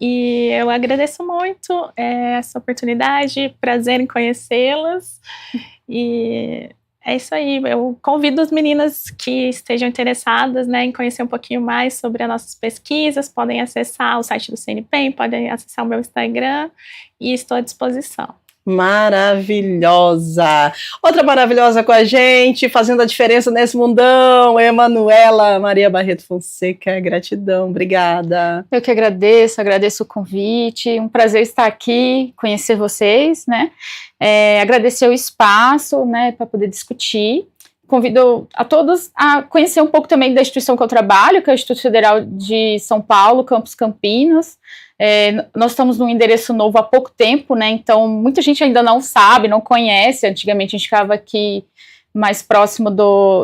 E eu agradeço muito essa oportunidade, prazer em conhecê-las. E é isso aí, eu convido as meninas que estejam interessadas, né, em conhecer um pouquinho mais sobre as nossas pesquisas, podem acessar o site do CNPEM, podem acessar o meu Instagram, e estou à disposição. Maravilhosa! Outra maravilhosa com a gente, fazendo a diferença nesse mundão, Emanuela Maria Barreto Fonseca, gratidão, obrigada. Eu que agradeço o convite, um prazer estar aqui, conhecer vocês, né, agradecer o espaço, né, para poder discutir. Convido a todos a conhecer um pouco também da instituição que eu trabalho, que é o Instituto Federal de São Paulo, Campus Campinas. Nós estamos num endereço novo há pouco tempo, né? Então muita gente ainda não sabe, não conhece. Antigamente a gente ficava aqui mais próximo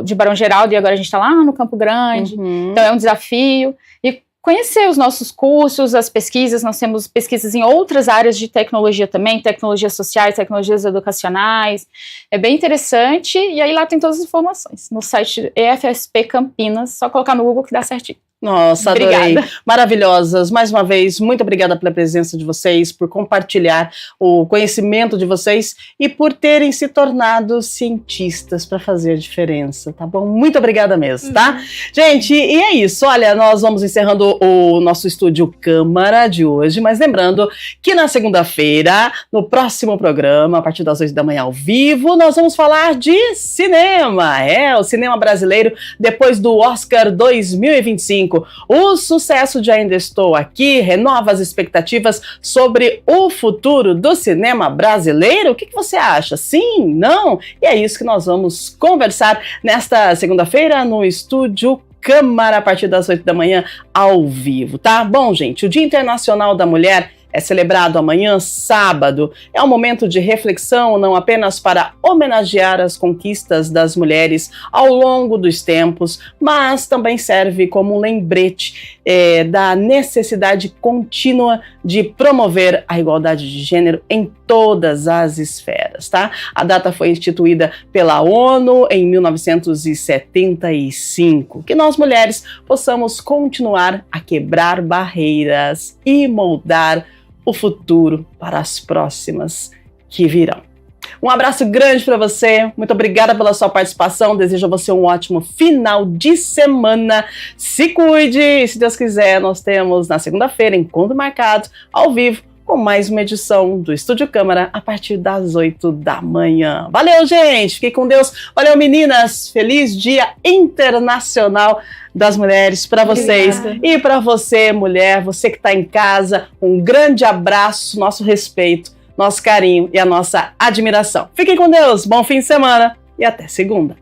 de Barão Geraldo, e agora a gente está lá no Campo Grande. Então é um desafio. E conhecer os nossos cursos, as pesquisas. Nós temos pesquisas em outras áreas de tecnologia também, tecnologias sociais, tecnologias educacionais. É bem interessante, e aí lá tem todas as informações. No site EFSP Campinas, só colocar no Google que dá certinho. Nossa, adorei. Obrigada. Maravilhosas. Mais uma vez, muito obrigada pela presença de vocês, por compartilhar o conhecimento de vocês e por terem se tornado cientistas para fazer a diferença, tá bom? Muito obrigada mesmo, tá? Gente, e é isso. Olha, nós vamos encerrando o nosso Estúdio Câmara de hoje, mas lembrando que na segunda-feira, no próximo programa, a partir das 8 da manhã ao vivo, nós vamos falar de cinema. O cinema brasileiro depois do Oscar 2025. O sucesso de Ainda Estou Aqui renova as expectativas sobre o futuro do cinema brasileiro. O que você acha? Sim? Não? E é isso que nós vamos conversar nesta segunda-feira no Estúdio Câmara, a partir das 8 da manhã, ao vivo, tá? Bom, gente, o Dia Internacional da Mulher é celebrado amanhã, sábado. É um momento de reflexão, não apenas para homenagear as conquistas das mulheres ao longo dos tempos, mas também serve como um lembrete da necessidade contínua de promover a igualdade de gênero em todas as esferas, tá? A data foi instituída pela ONU em 1975. Que nós, mulheres, possamos continuar a quebrar barreiras e moldar o futuro para as próximas que virão. Um abraço grande para você, muito obrigada pela sua participação, desejo a você um ótimo final de semana, se cuide e, se Deus quiser, nós temos na segunda-feira encontro marcado ao vivo com mais uma edição do Estúdio Câmara a partir das 8 da manhã. Valeu, gente, fiquem com Deus, valeu, meninas, feliz Dia Internacional das Mulheres para vocês. Obrigada. E para você, mulher, você que está em casa, um grande abraço, nosso respeito, nosso carinho e a nossa admiração. Fiquem com Deus, bom fim de semana e até segunda.